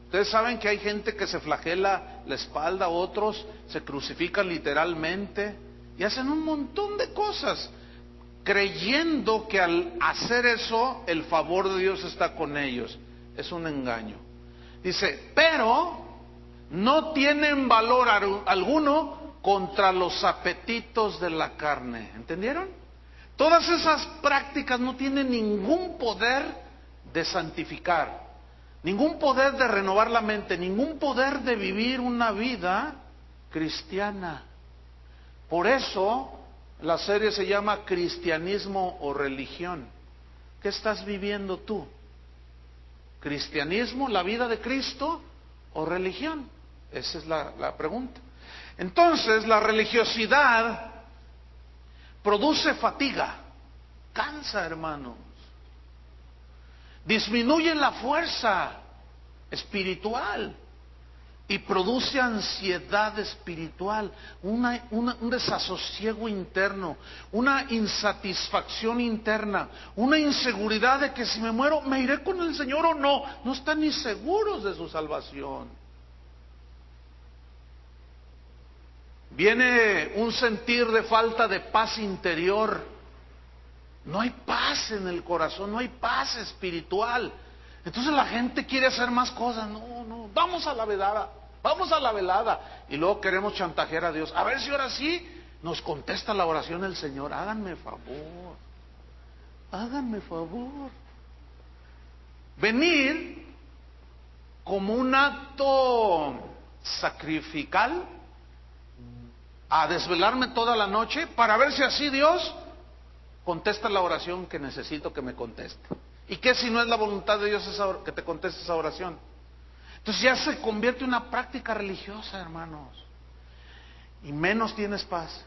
Speaker 1: Ustedes saben que hay gente que se flagela la espalda, otros se crucifican literalmente y hacen un montón de cosas, creyendo que al hacer eso el favor de Dios está con ellos. Es un engaño. Dice, pero no tienen valor alguno contra los apetitos de la carne. ¿Entendieron? Todas esas prácticas no tienen ningún poder de santificar, ningún poder de renovar la mente, ningún poder de vivir una vida cristiana. Por eso la serie se llama Cristianismo o Religión. ¿Qué estás viviendo tú? ¿Cristianismo, la vida de Cristo, o religión? Esa es la pregunta. Entonces, la religiosidad produce fatiga, cansa, hermanos. Disminuye la fuerza espiritual y produce ansiedad espiritual, un desasosiego interno, una insatisfacción interna, una inseguridad de que si me muero, ¿me iré con el Señor o no? No están ni seguros de su salvación. Viene un sentir de falta de paz interior, No hay paz en el corazón, no hay paz espiritual. Entonces la gente quiere hacer más cosas. No, vamos a la velada, vamos a la velada. Y luego queremos chantajear a Dios. A ver si ahora sí nos contesta la oración el Señor. Háganme favor, háganme favor. Venir como un acto sacrificial a desvelarme toda la noche para ver si así Dios contesta la oración que necesito que me conteste. ¿Y qué si no es la voluntad de Dios que te conteste esa oración? Entonces ya se convierte en una práctica religiosa, hermanos. Y menos tienes paz,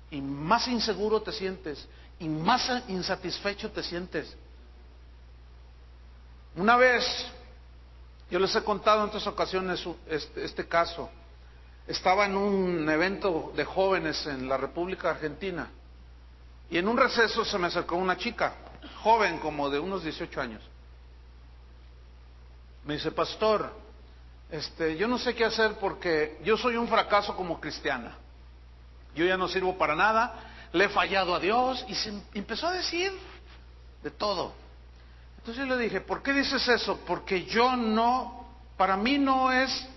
Speaker 1: y más inseguro te sientes, y más insatisfecho te sientes. Una vez, yo les he contado en otras ocasiones este caso. Estaba en un evento de jóvenes en la República Argentina, y en un receso se me acercó una chica, joven, como de unos 18 años. Me dice: pastor, yo no sé qué hacer porque yo soy un fracaso como cristiana. Yo ya no sirvo para nada, le he fallado a Dios, y se empezó a decir de todo. Entonces yo le dije: ¿por qué dices eso? Porque para mí no es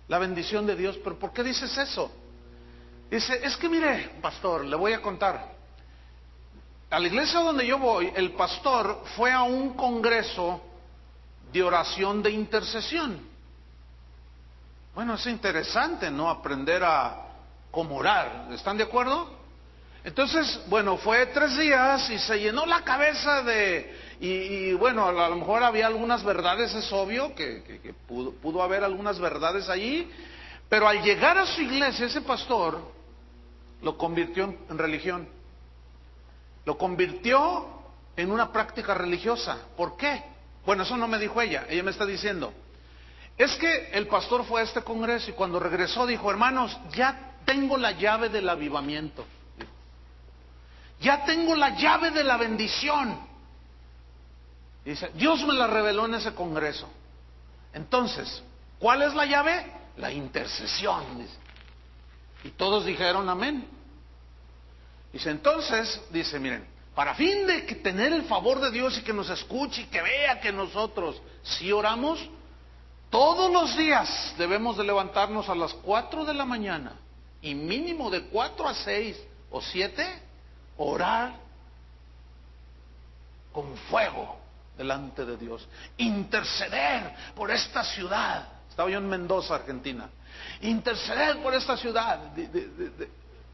Speaker 1: la bendición de Dios. ¿Pero por qué dices eso? Dice: es que mire, pastor, le voy a contar. A la iglesia donde yo voy, el pastor fue a un congreso de oración de intercesión. Bueno, es interesante, ¿no? Aprender a cómo orar. ¿Están de acuerdo? Entonces, bueno, fue 3 días y se llenó la cabeza y bueno, a lo mejor había algunas verdades, es obvio que pudo haber algunas verdades allí, pero al llegar a su iglesia, ese pastor lo convirtió en religión. Lo convirtió en una práctica religiosa. ¿Por qué? Bueno, eso no me dijo ella me está diciendo: es que el pastor fue a este congreso y cuando regresó dijo: hermanos, ya tengo la llave del avivamiento. Ya tengo la llave de la bendición. Dice: Dios me la reveló en ese congreso. Entonces, ¿cuál es la llave? La intercesión. Dice. Y todos dijeron amén. Dice: entonces, dice, miren, para fin de tener el favor de Dios y que nos escuche y que vea que nosotros sí oramos, todos los días debemos de levantarnos a las 4 de la mañana y mínimo de 4 a 6 o 7 orar con fuego delante de Dios, interceder por esta ciudad. Estaba yo en Mendoza, Argentina. Interceder por esta ciudad,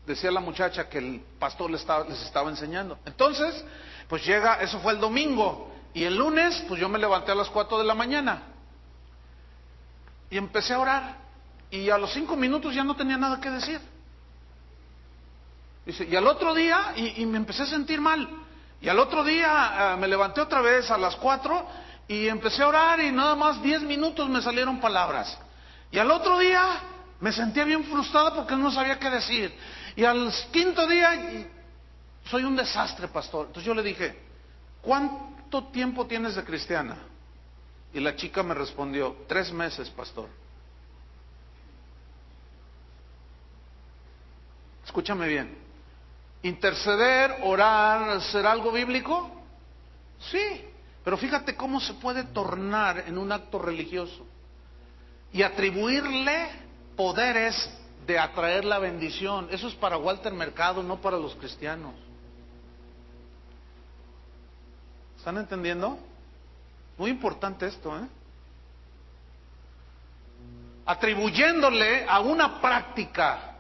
Speaker 1: decía la muchacha que el pastor les estaba enseñando. Entonces, pues llega, eso fue el domingo, y el lunes, pues yo me levanté a las 4 de la mañana y empecé a orar, y a los 5 minutos ya no tenía nada que decir. Dice, y al otro día, y me empecé a sentir mal, y al otro día me levanté otra vez a las 4 y empecé a orar, y nada más 10 minutos me salieron palabras, y al otro día me sentía bien frustrada porque no sabía qué decir, y al 5.º día, soy un desastre, pastor. Entonces yo le dije: ¿cuánto tiempo tienes de cristiana? Y la chica me respondió: 3 meses, pastor. Escúchame bien. ¿Interceder, orar, ser algo bíblico? Sí, pero fíjate cómo se puede tornar en un acto religioso y atribuirle poderes de atraer la bendición. Eso es para Walter Mercado, no para los cristianos. ¿Están entendiendo? Muy importante esto, ¿eh? Atribuyéndole a una práctica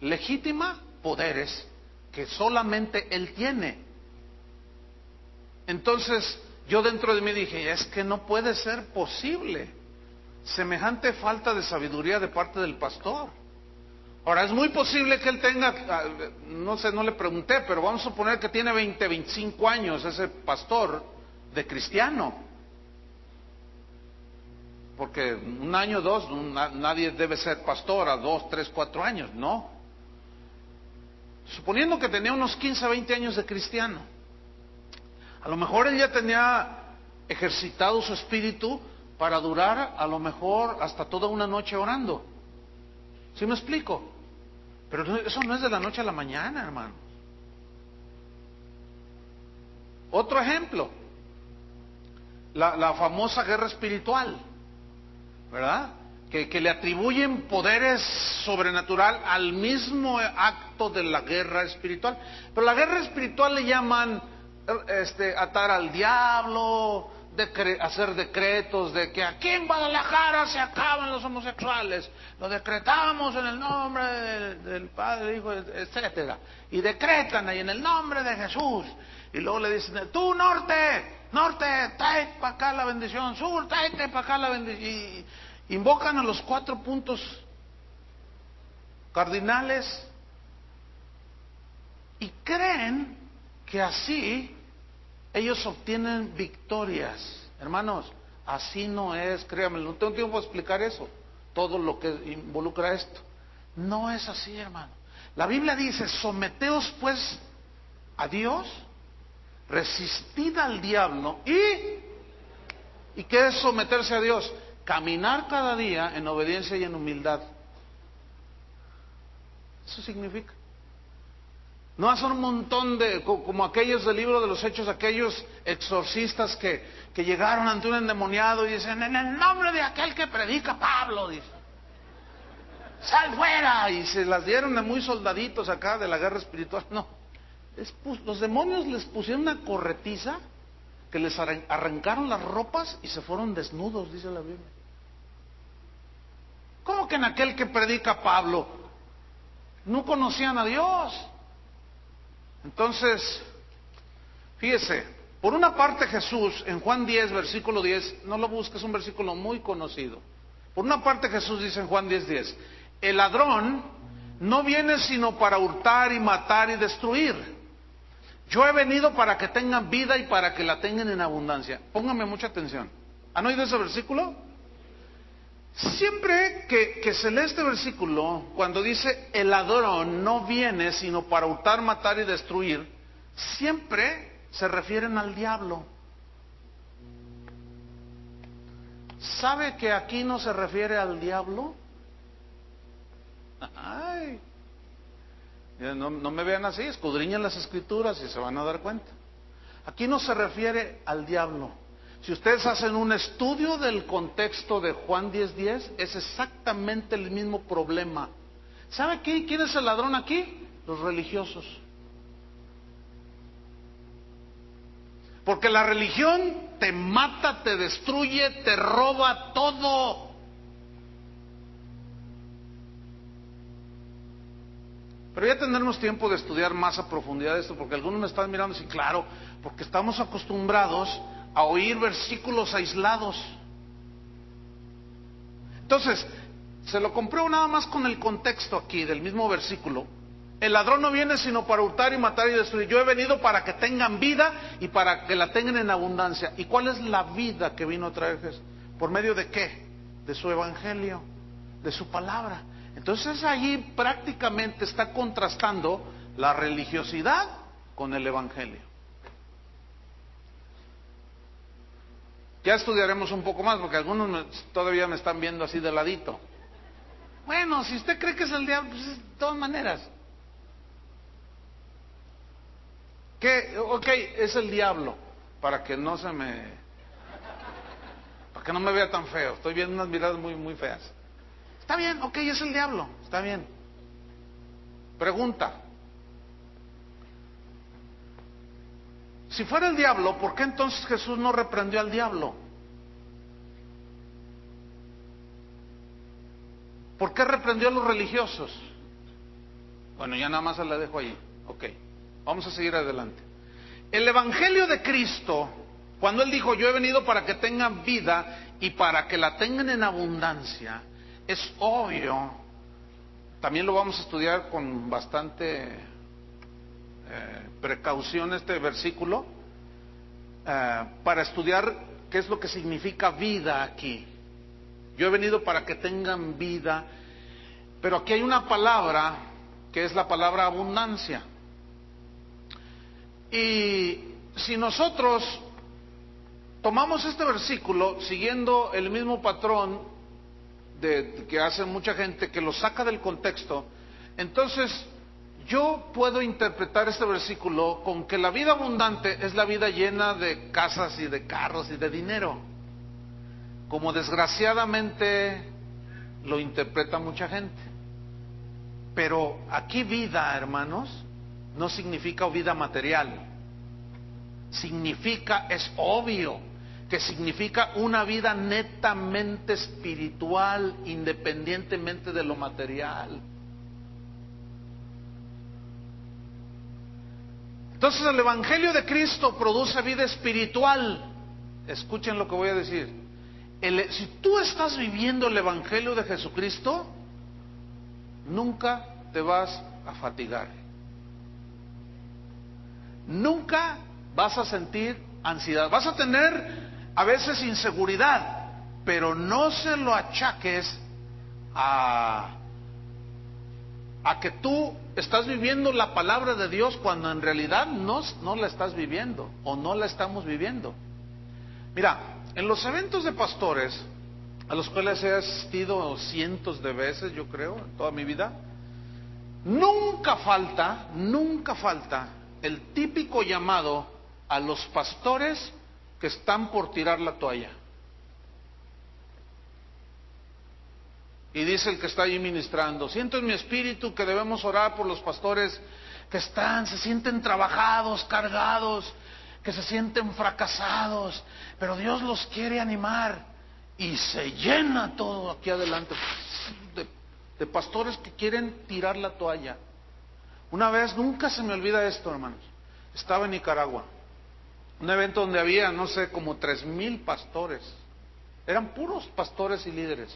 Speaker 1: legítima poderes que solamente él tiene. Entonces yo dentro de mí dije: es que no puede ser posible semejante falta de sabiduría de parte del pastor. Ahora, es muy posible que él tenga, no sé, no le pregunté, pero vamos a suponer que tiene 20, 25 años ese pastor de cristiano, porque 1 año, 2, nadie debe ser pastor a 2, 3, 4 años, no. Suponiendo que tenía unos 15, 20 años de cristiano, a lo mejor él ya tenía ejercitado su espíritu para durar a lo mejor hasta toda una noche orando. ¿Sí me explico? Pero eso no es de la noche a la mañana, hermano. Otro ejemplo, la famosa guerra espiritual, ¿verdad? Que le atribuyen poderes sobrenatural al mismo acto de la guerra espiritual. Pero la guerra espiritual le llaman atar al diablo, hacer decretos de que aquí en Guadalajara se acaban los homosexuales, lo decretamos en el nombre del Padre, Hijo, etcétera, y decretan ahí en el nombre de Jesús, y luego le dicen, tú norte, trae para acá la bendición, sur, tráete para acá la bendición, y invocan a los 4 puntos cardinales y creen que así ellos obtienen victorias. Hermanos, así no es, créanme, no tengo tiempo para explicar eso, todo lo que involucra esto. No es así, hermano. La Biblia dice, someteos pues a Dios, resistid al diablo. ¿Y qué es someterse a Dios? Caminar cada día en obediencia y en humildad. Eso significa. No hacer un montón de, como aquellos del libro de los Hechos, aquellos exorcistas que llegaron ante un endemoniado y dicen, en el nombre de aquel que predica Pablo, dice, sal fuera, y se las dieron a muy soldaditos acá de la guerra espiritual. No, los demonios les pusieron una corretiza que les arrancaron las ropas y se fueron desnudos, dice la Biblia. ¿Cómo que en aquel que predica Pablo no conocían a Dios? Entonces, fíjese, por una parte Jesús, en Juan 10, versículo 10, no lo busques, es un versículo muy conocido. Por una parte Jesús dice en Juan 10:10, el ladrón no viene sino para hurtar y matar y destruir. Yo he venido para que tengan vida y para que la tengan en abundancia. Pónganme mucha atención. ¿Han oído ese versículo? Siempre que se lee este versículo, cuando dice el ladrón no viene sino para hurtar, matar y destruir, siempre se refieren al diablo. ¿Sabe que aquí no se refiere al diablo? Ay, no me vean así, escudriñen las escrituras y se van a dar cuenta. Aquí no se refiere al diablo. Si ustedes hacen un estudio del contexto de Juan 10:10, es exactamente el mismo problema. ¿Sabe quién es el ladrón aquí? Los religiosos. Porque la religión te mata, te destruye, te roba todo. Pero ya tendremos tiempo de estudiar más a profundidad esto, porque algunos me están mirando y dicen, claro, porque estamos acostumbrados a oír versículos aislados. Entonces, se lo compruebo nada más con el contexto aquí del mismo versículo. El ladrón no viene sino para hurtar y matar y destruir. Yo he venido para que tengan vida y para que la tengan en abundancia. ¿Y cuál es la vida que vino a traer Jesús? ¿Por medio de qué? De su evangelio, de su palabra. Entonces allí prácticamente está contrastando la religiosidad con el evangelio. Ya estudiaremos un poco más, porque algunos todavía me están viendo así de ladito. Bueno, si usted cree que es el diablo, pues de todas maneras. ¿Qué? Ok, es el diablo, para que no me vea tan feo. Estoy viendo unas miradas muy, muy feas. Está bien, ok, es el diablo, está bien. Pregunta. Si fuera el diablo, ¿por qué entonces Jesús no reprendió al diablo? ¿Por qué reprendió a los religiosos? Bueno, ya nada más se la dejo ahí. Ok, vamos a seguir adelante. El Evangelio de Cristo, cuando Él dijo, yo he venido para que tengan vida y para que la tengan en abundancia, es obvio, también lo vamos a estudiar con bastante precaución este versículo, para estudiar qué es lo que significa vida aquí. Yo he venido para que tengan vida, pero aquí hay una palabra que es la palabra abundancia. Y si nosotros tomamos este versículo siguiendo el mismo patrón que hace mucha gente, que lo saca del contexto, entonces yo puedo interpretar este versículo con que la vida abundante es la vida llena de casas y de carros y de dinero, como desgraciadamente lo interpreta mucha gente. Pero aquí vida, hermanos, no significa vida material. Significa, es obvio, que significa una vida netamente espiritual, independientemente de lo material. Entonces el Evangelio de Cristo produce vida espiritual. Escuchen lo que voy a decir. Si tú estás viviendo el Evangelio de Jesucristo, nunca te vas a fatigar. Nunca vas a sentir ansiedad. Vas a tener a veces inseguridad, pero no se lo achaques a que tú estás viviendo la palabra de Dios cuando en realidad no la estás viviendo o no la estamos viviendo. Mira, en los eventos de pastores, a los cuales he asistido cientos de veces, yo creo, en toda mi vida, nunca falta el típico llamado a los pastores que están por tirar la toalla. Y dice el que está ahí ministrando: siento en mi espíritu que debemos orar por los pastores que se sienten trabajados, cargados, que se sienten fracasados, pero Dios los quiere animar. Y se llena todo aquí adelante de pastores que quieren tirar la toalla. Una vez, nunca se me olvida esto, hermanos, estaba en Nicaragua, un evento donde había, no sé, como 3,000 pastores. Eran puros pastores y líderes.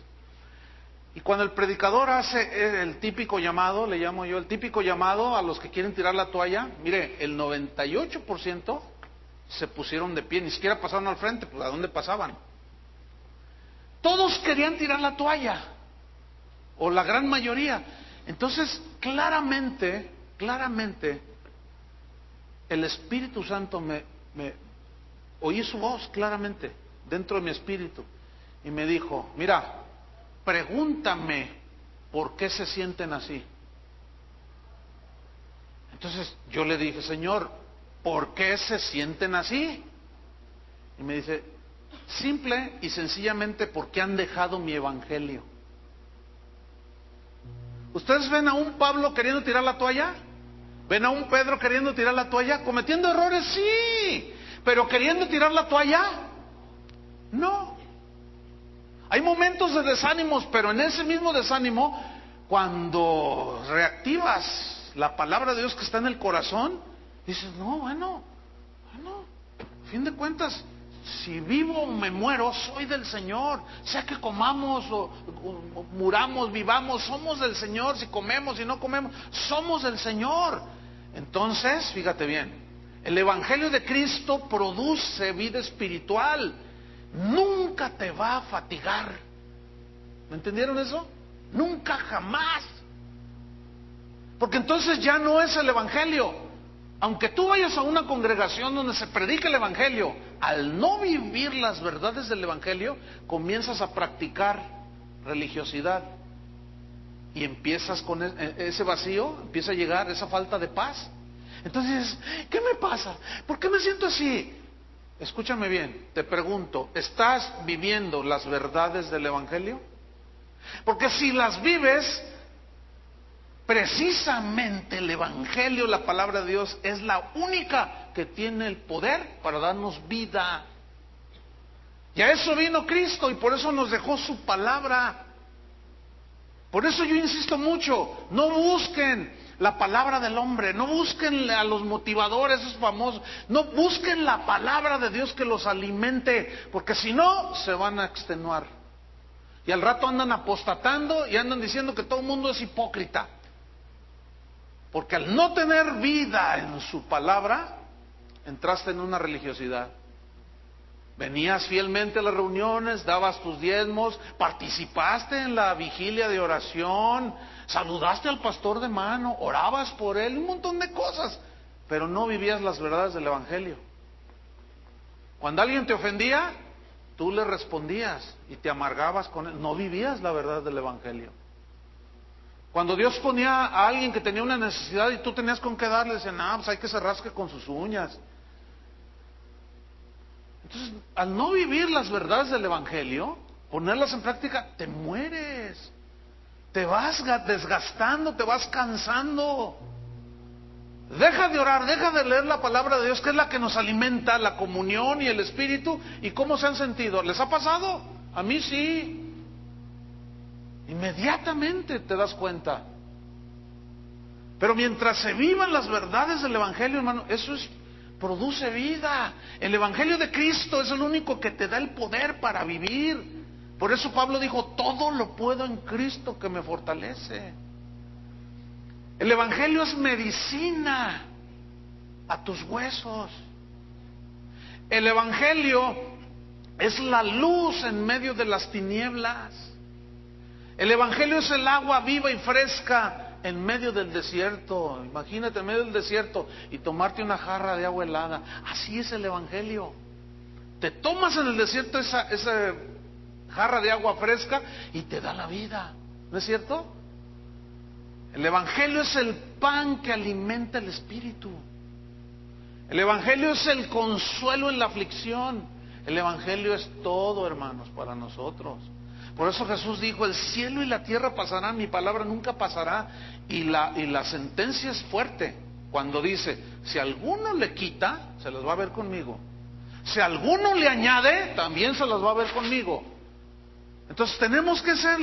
Speaker 1: Y cuando el predicador hace el típico llamado, le llamo yo el típico llamado a los que quieren tirar la toalla, mire, el 98% se pusieron de pie, ni siquiera pasaron al frente, pues ¿a dónde pasaban? Todos querían tirar la toalla, o la gran mayoría. Entonces, claramente, el Espíritu Santo oí su voz claramente dentro de mi espíritu y me dijo: mira, pregúntame por qué se sienten así. Entonces yo le dije: Señor, ¿por qué se sienten así? Y me dice: simple y sencillamente porque han dejado mi evangelio. ¿Ustedes ven a un Pablo queriendo tirar la toalla? ¿Ven a un Pedro queriendo tirar la toalla? ¿Cometiendo errores? Sí, pero queriendo tirar la toalla, no. Hay momentos de desánimos, pero en ese mismo desánimo, cuando reactivas la palabra de Dios que está en el corazón, dices: no, bueno, a fin de cuentas, si vivo o me muero, soy del Señor. Sea que comamos o muramos, vivamos, somos del Señor. Si comemos y no comemos, somos del Señor. Entonces, fíjate bien, el Evangelio de Cristo produce vida espiritual. Nunca te va a fatigar. ¿Me entendieron eso? Nunca, jamás. Porque entonces ya no es el Evangelio. Aunque tú vayas a una congregación donde se predica el Evangelio, al no vivir las verdades del Evangelio, comienzas a practicar religiosidad. Y empiezas con ese vacío, empieza a llegar esa falta de paz. Entonces, ¿qué me pasa? ¿Por qué me siento así? Escúchame bien, te pregunto, ¿estás viviendo las verdades del Evangelio? Porque si las vives, precisamente el Evangelio, la palabra de Dios, es la única que tiene el poder para darnos vida. Y a eso vino Cristo y por eso nos dejó su palabra. Por eso yo insisto mucho, no busquen la palabra del hombre, no busquen a los motivadores esos famosos, no busquen la palabra de Dios que los alimente, porque si no, se van a extenuar. Y al rato andan apostatando y andan diciendo que todo el mundo es hipócrita. Porque al no tener vida en su palabra, entraste en una religiosidad. Venías fielmente a las reuniones, dabas tus diezmos, participaste en la vigilia de oración, saludaste al pastor de mano, orabas por él, un montón de cosas, pero no vivías las verdades del Evangelio. Cuando alguien te ofendía, tú le respondías y te amargabas con él, no vivías la verdad del Evangelio. Cuando Dios ponía a alguien que tenía una necesidad y tú tenías con qué darle, decían, pues hay que se rasque con sus uñas. Entonces, al no vivir las verdades del Evangelio, ponerlas en práctica, te mueres. Te vas desgastando, te vas cansando. Deja de orar, deja de leer la palabra de Dios, que es la que nos alimenta, la comunión y el Espíritu. ¿Y cómo se han sentido? ¿Les ha pasado? A mí sí. Inmediatamente te das cuenta. Pero mientras se vivan las verdades del Evangelio, hermano, produce vida. El Evangelio de Cristo es el único que te da el poder para vivir. Por eso Pablo dijo, todo lo puedo en Cristo que me fortalece. El Evangelio es medicina a tus huesos. El Evangelio es la luz en medio de las tinieblas. El Evangelio es el agua viva y fresca en medio del desierto. Imagínate en medio del desierto y tomarte una jarra de agua helada. Así es el Evangelio. Te tomas en el desierto esa jarra de agua fresca y te da la vida. ¿No es cierto? El Evangelio es el pan que alimenta el espíritu. El Evangelio es el consuelo en la aflicción. El Evangelio es todo, hermanos, para nosotros. Por eso Jesús dijo, el cielo y la tierra pasarán, mi palabra nunca pasará. Y la sentencia es fuerte cuando dice, si alguno le quita, se las va a ver conmigo. Si alguno le añade, también se las va a ver conmigo. Entonces tenemos que ser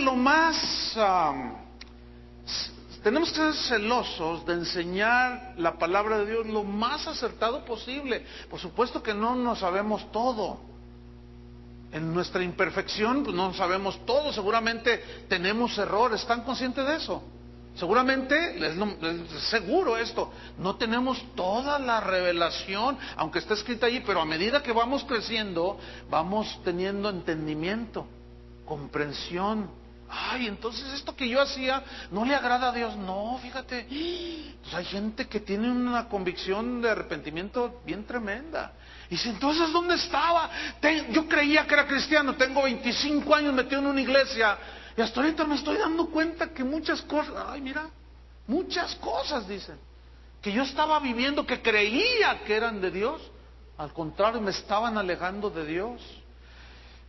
Speaker 1: tenemos que ser celosos de enseñar la palabra de Dios lo más acertado posible. Por supuesto que no nos sabemos todo. En nuestra imperfección, pues no sabemos todo, seguramente tenemos errores. ¿Están conscientes de eso? Seguramente, es seguro esto, no tenemos toda la revelación, aunque está escrita allí, pero a medida que vamos creciendo, vamos teniendo entendimiento, comprensión. Entonces esto que yo hacía no le agrada a Dios. No, fíjate, pues hay gente que tiene una convicción de arrepentimiento bien tremenda. Y dice, entonces, ¿dónde estaba? Yo creía que era cristiano, tengo 25 años metido en una iglesia, y hasta ahorita me estoy dando cuenta que muchas cosas, muchas cosas, dicen, que yo estaba viviendo, que creía que eran de Dios, al contrario, me estaban alejando de Dios.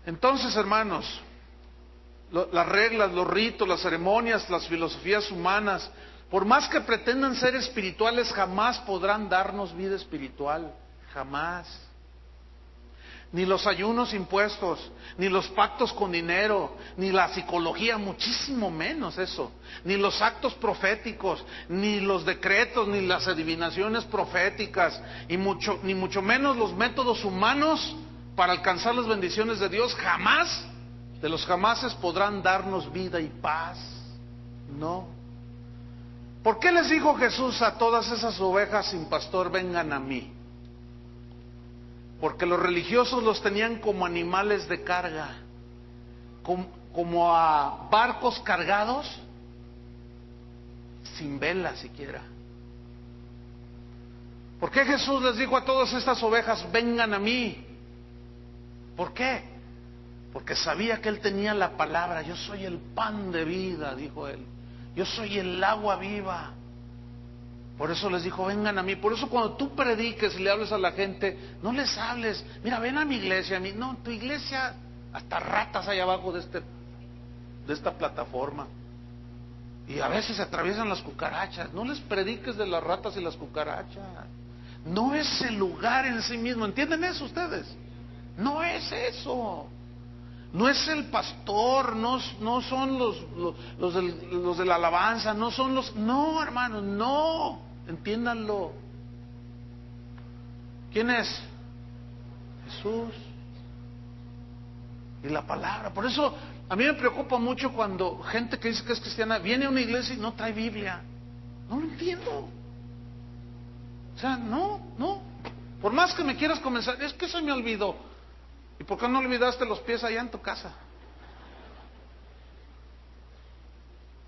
Speaker 1: Entonces, hermanos, las reglas, los ritos, las ceremonias, las filosofías humanas, por más que pretendan ser espirituales, jamás podrán darnos vida espiritual, jamás. Ni los ayunos impuestos, ni los pactos con dinero, ni la psicología, muchísimo menos eso, ni los actos proféticos, ni los decretos, ni las adivinaciones proféticas, ni mucho menos los métodos humanos para alcanzar las bendiciones de Dios, jamás, de los jamases, podrán darnos vida y paz. No. ¿Por qué les dijo Jesús a todas esas ovejas sin pastor, vengan a mí? Porque los religiosos los tenían como animales de carga, como a barcos cargados, sin vela siquiera. ¿Por qué Jesús les dijo a todas estas ovejas, vengan a mí? ¿Por qué? Porque sabía que Él tenía la palabra. Yo soy el pan de vida, dijo Él. Yo soy el agua viva. Por eso les dijo, vengan a mí. Por eso cuando tú prediques y le hables a la gente, no les hables, mira, ven a mi iglesia. No, tu iglesia, hasta ratas hay abajo de esta plataforma. Y a veces se atraviesan las cucarachas. No les prediques de las ratas y las cucarachas. No es el lugar en sí mismo. ¿Entienden eso ustedes? No es eso. No es el pastor, no son los de la alabanza, no son los... No, hermanos, no. Entiéndanlo. ¿Quién es? Jesús. Y la palabra. Por eso a mí me preocupa mucho cuando gente que dice que es cristiana viene a una iglesia y no trae Biblia. No lo entiendo. O sea, no. Por más que me quieras comenzar, es que se me olvidó. ¿Y por qué no olvidaste los pies allá en tu casa?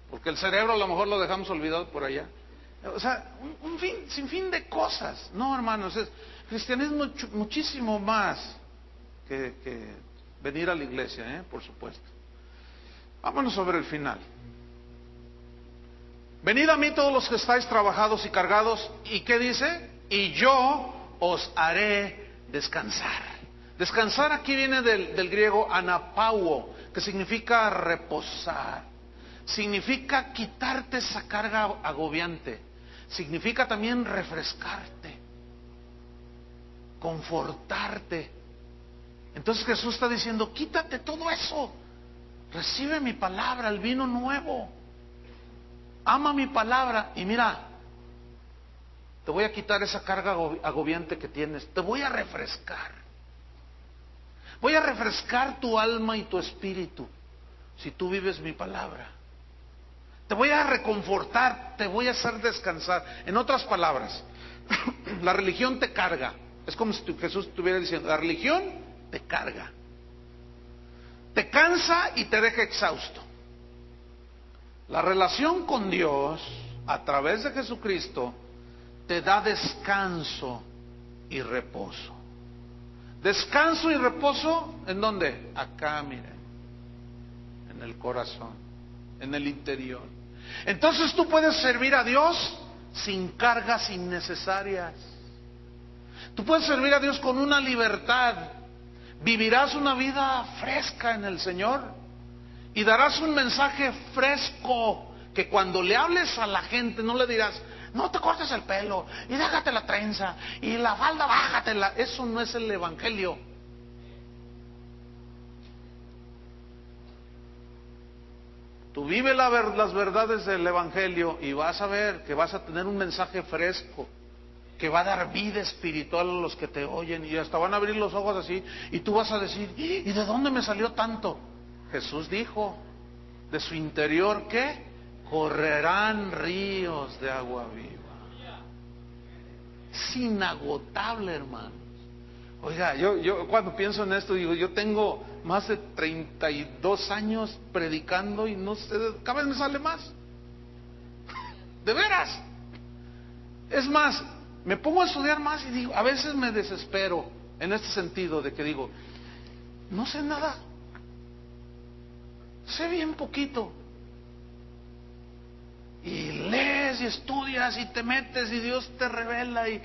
Speaker 1: Porque el cerebro a lo mejor lo dejamos olvidado por allá. O sea, sin fin de cosas. No, hermanos, cristianismo muchísimo más que venir a la iglesia, por supuesto. Vámonos sobre el final. Venid a mí todos los que estáis trabajados y cargados. ¿Y qué dice? Y yo os haré descansar. Descansar aquí viene del griego anapauo, que significa reposar. Significa quitarte esa carga agobiante. Significa también refrescarte, confortarte. Entonces Jesús está diciendo, quítate todo eso. Recibe mi palabra, el vino nuevo. Ama mi palabra y mira, te voy a quitar esa carga agobiante que tienes. Te voy a refrescar. Voy a refrescar tu alma y tu espíritu si tú vives mi palabra. Te voy a reconfortar, te voy a hacer descansar. En otras palabras, la religión te carga. Es como si Jesús estuviera diciendo, la religión te carga. Te cansa y te deja exhausto. La relación con Dios, a través de Jesucristo, te da descanso y reposo. Descanso y reposo, ¿en dónde? Acá, miren, en el corazón, en el interior. Entonces tú puedes servir a Dios sin cargas innecesarias. Tú puedes servir a Dios con una libertad. Vivirás una vida fresca en el Señor y darás un mensaje fresco que cuando le hables a la gente no le dirás, no te cortes el pelo y déjate la trenza y la falda bájatela. Eso no es el evangelio. Tú vive las verdades del evangelio y vas a ver que vas a tener un mensaje fresco que va a dar vida espiritual a los que te oyen y hasta van a abrir los ojos así y tú vas a decir, ¿y de dónde me salió tanto? Jesús dijo, de su interior, ¿qué? Correrán ríos de agua viva. Es inagotable, hermanos. Oiga, yo cuando pienso en esto digo, yo tengo más de 32 años predicando y no sé, cada vez me sale más. De veras. Es más, me pongo a estudiar más y digo, a veces me desespero en este sentido de que digo, no sé nada, sé bien poquito. Y lees y estudias y te metes y Dios te revela y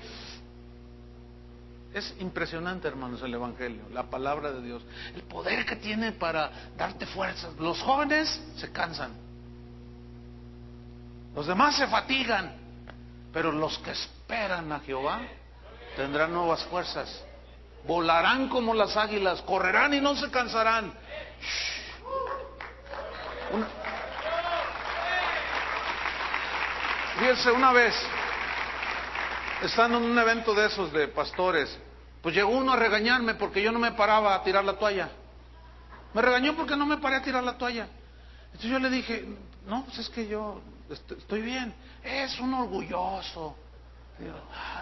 Speaker 1: es impresionante, hermanos, el evangelio, la palabra de Dios, el poder que tiene para darte fuerzas. Los jóvenes se cansan, los demás se fatigan, pero los que esperan a Jehová tendrán nuevas fuerzas, volarán como las águilas, correrán y no se cansarán. Fíjense, una vez, estando en un evento de esos de pastores, pues llegó uno a regañarme porque yo no me paraba a tirar la toalla. Me regañó porque no me paré a tirar la toalla. Entonces yo le dije, no, pues es que yo estoy bien. Es un orgulloso.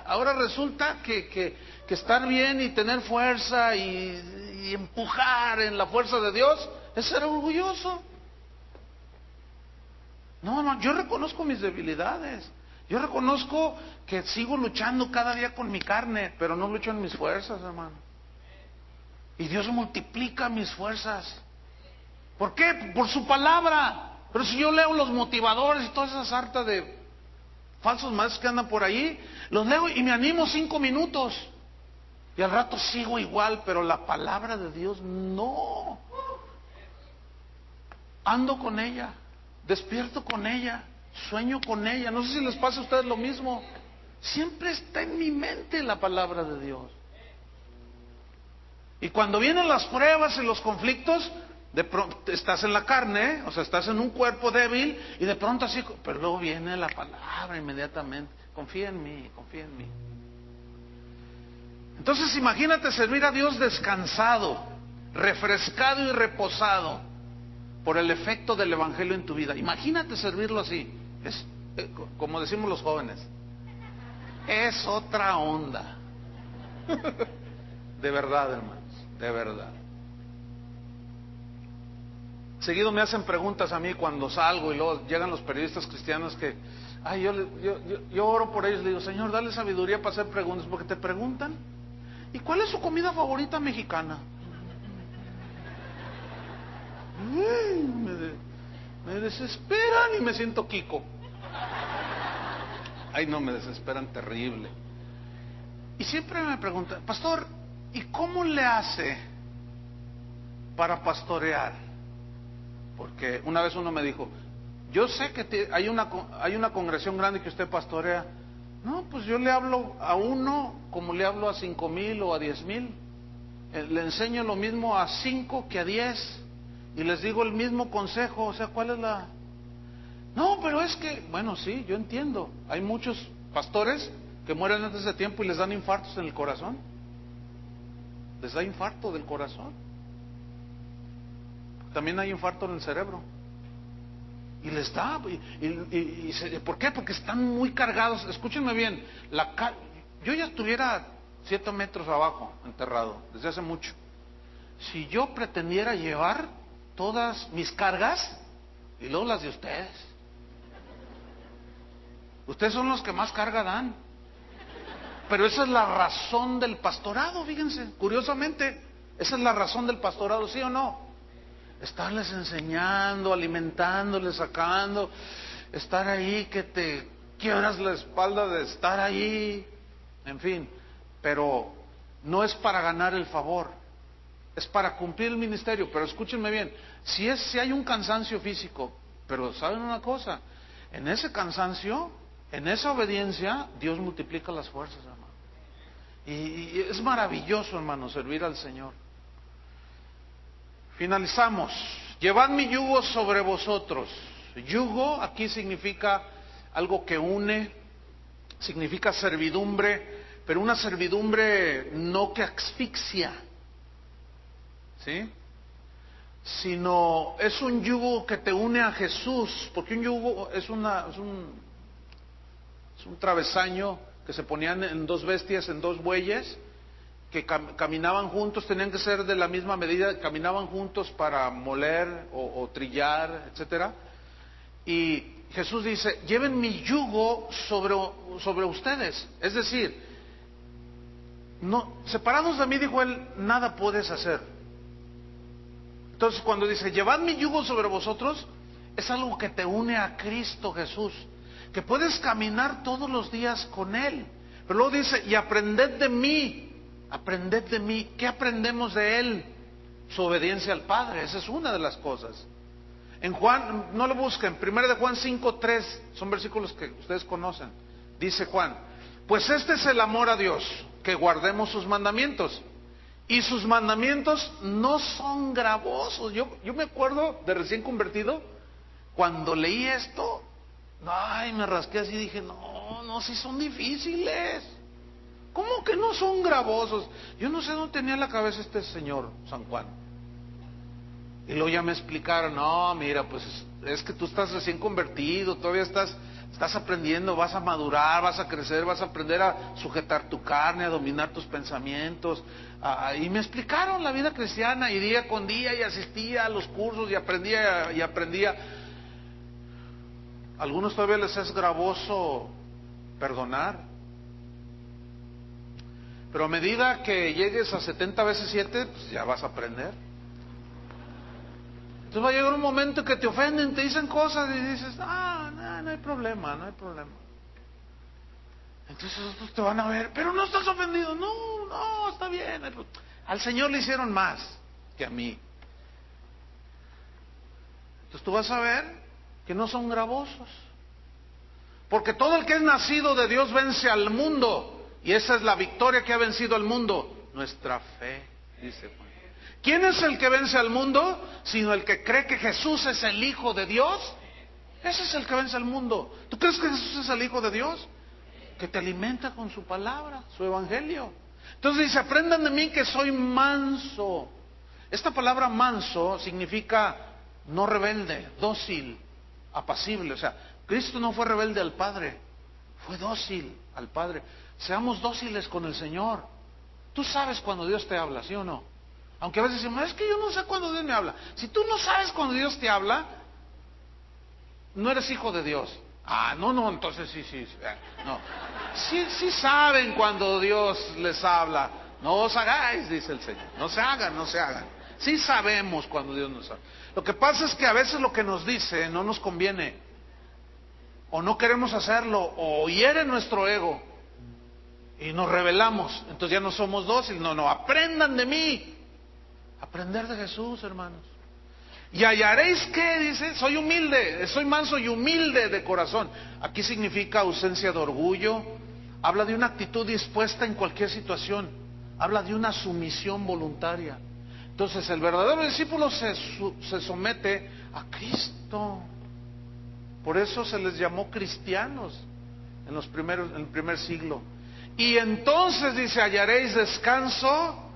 Speaker 1: Ahora resulta que estar bien y tener fuerza y empujar en la fuerza de Dios es ser orgulloso. No, yo reconozco mis debilidades. Yo reconozco que sigo luchando cada día con mi carne, pero no lucho en mis fuerzas, hermano. Y Dios multiplica mis fuerzas. ¿Por qué? Por su palabra. Pero si yo leo los motivadores y todas esas sartas de falsos maestros que andan por ahí, los leo y me animo 5 minutos. Y al rato sigo igual, pero la palabra de Dios no. Ando con ella, despierto con ella, sueño con ella. No sé si les pasa a ustedes lo mismo. Siempre está en mi mente la palabra de Dios. Y cuando vienen las pruebas y los conflictos, de pronto estás en la carne, o sea, estás en un cuerpo débil y de pronto así, pero luego viene la palabra inmediatamente. Confía en mí, confía en mí. Entonces imagínate servir a Dios descansado, refrescado y reposado por el efecto del evangelio en tu vida. Imagínate servirlo así. Es como decimos los jóvenes, es otra onda. De verdad, hermanos, de verdad. Seguido me hacen preguntas a mí cuando salgo y luego llegan los periodistas cristianos que, ay, yo oro por ellos, le digo, Señor, dale sabiduría para hacer preguntas, porque te preguntan, ¿y cuál es su comida favorita mexicana? Me desesperan y me siento Kiko. Ay, no, me desesperan terrible. Y siempre me preguntan, pastor, ¿y cómo le hace para pastorear? Porque una vez uno me dijo, yo sé que hay una congregación grande que usted pastorea. No, pues yo le hablo a uno como le hablo a 5,000 o a 10,000. Le enseño lo mismo a 5 que a 10 y les digo el mismo consejo. O sea, ¿cuál es la...? No, pero es que, bueno, sí, yo entiendo. Hay muchos pastores que mueren antes de tiempo y les dan infartos en el corazón. Les da infarto del corazón. También hay infarto en el cerebro. Y les da. ¿Por qué? Porque están muy cargados. Escúchenme bien. Yo ya estuviera 7 metros abajo, enterrado, desde hace mucho. Si yo pretendiera llevar todas mis cargas y luego las de ustedes. Ustedes son los que más carga dan. Pero esa es la razón del pastorado, fíjense, curiosamente, esa es la razón del pastorado, ¿sí o no? Estarles enseñando, alimentándoles, sacando, estar ahí que te quiebras la espalda de estar ahí, en fin, pero no es para ganar el favor, es para cumplir el ministerio. Pero escúchenme bien, si hay un cansancio físico, pero ¿saben una cosa? En ese cansancio, en esa obediencia, Dios multiplica las fuerzas, hermano. Y es maravilloso, hermano, servir al Señor. Finalizamos. Llevad mi yugo sobre vosotros. Yugo aquí significa algo que une, significa servidumbre, pero una servidumbre no que asfixia, ¿sí? Sino es un yugo que te une a Jesús, porque un yugo es un travesaño que se ponían en 2 bestias, en 2 bueyes, que caminaban juntos, tenían que ser de la misma medida, caminaban juntos para moler o trillar, etcétera. Y Jesús dice, lleven mi yugo sobre ustedes. Es decir, no, separados de mí, dijo él, nada puedes hacer. Entonces cuando dice, llevad mi yugo sobre vosotros, es algo que te une a Cristo Jesús, que puedes caminar todos los días con Él. Pero luego dice, y aprended de mí. Aprended de mí. ¿Qué aprendemos de Él? Su obediencia al Padre. Esa es una de las cosas. En Juan, no lo busquen, 1 de Juan 5:3, son versículos que ustedes conocen. Dice Juan, pues este es el amor a Dios, que guardemos sus mandamientos. Y sus mandamientos no son gravosos. Yo me acuerdo de recién convertido, cuando leí esto, ay, me rasqué así y dije, no, sí son difíciles. ¿Cómo que no son gravosos? Yo no sé dónde tenía la cabeza este señor, San Juan. Y luego ya me explicaron, no, mira, pues es que tú estás recién convertido, todavía estás aprendiendo, vas a madurar, vas a crecer, vas a aprender a sujetar tu carne, a dominar tus pensamientos. Y me explicaron la vida cristiana, y día con día, y asistía a los cursos, y aprendía. A algunos todavía les es gravoso perdonar. Pero a medida que llegues a 70 veces 7, pues ya vas a aprender. Entonces va a llegar un momento que te ofenden, te dicen cosas y dices, no hay problema. Entonces otros te van a ver, pero no estás ofendido. No, está bien. Al Señor le hicieron más que a mí. Entonces tú vas a ver que no son gravosos. Porque todo el que es nacido de Dios vence al mundo. Y esa es la victoria que ha vencido al mundo. Nuestra fe, dice Juan. ¿Quién es el que vence al mundo? Sino el que cree que Jesús es el Hijo de Dios. Ese es el que vence al mundo. ¿Tú crees que Jesús es el Hijo de Dios? Que te alimenta con su palabra, su evangelio. Entonces dice, aprendan de mí que soy manso. Esta palabra manso significa no rebelde, dócil, apacible. O sea, Cristo no fue rebelde al Padre, fue dócil al Padre. Seamos dóciles con el Señor. Tú sabes cuando Dios te habla, ¿sí o no? Aunque a veces decimos, es que yo no sé cuándo Dios me habla. Si tú no sabes cuando Dios te habla, no eres hijo de Dios. No, entonces sí. No. Sí saben cuando Dios les habla. No os hagáis, dice el Señor. No se hagan. Sí sabemos cuando Dios nos habla. Lo que pasa es que a veces lo que nos dice no nos conviene. o no queremos hacerlo, o hiere nuestro ego, y nos rebelamos, entonces ya no somos dóciles. No, aprendan de mí. Aprender de Jesús, hermanos. Y hallaréis que, dice, soy humilde, soy manso y humilde de corazón. Aquí significa ausencia de orgullo, habla de una actitud dispuesta en cualquier situación, habla de una sumisión voluntaria. Entonces el verdadero discípulo se somete a Cristo. Por eso se les llamó cristianos en el primer siglo. Y entonces dice, hallaréis descanso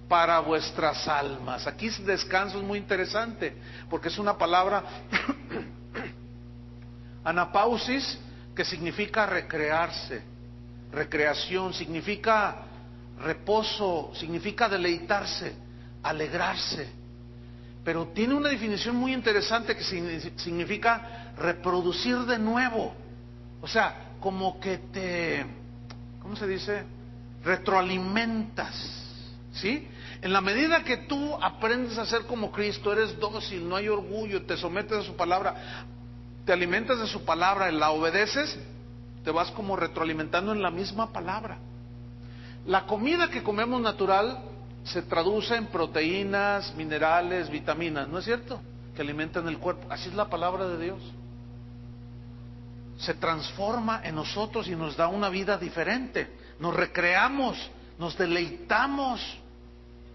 Speaker 1: para vuestras almas. Aquí descanso es muy interesante, porque es una palabra anapausis, que significa recrearse, recreación, significa reposo, significa deleitarse, alegrarse. Pero tiene una definición muy interesante que significa reproducir de nuevo. O sea, como que te, ¿cómo se dice? Retroalimentas, ¿sí? En la medida que tú aprendes a ser como Cristo, eres dócil, no hay orgullo, te sometes a su palabra, te alimentas de su palabra, la obedeces, te vas como retroalimentando en la misma palabra. La comida que comemos natural se traduce en proteínas, minerales, vitaminas, ¿no es cierto? Que alimentan el cuerpo. Así es la palabra de Dios. Se transforma en nosotros y nos da una vida diferente. Nos recreamos, nos deleitamos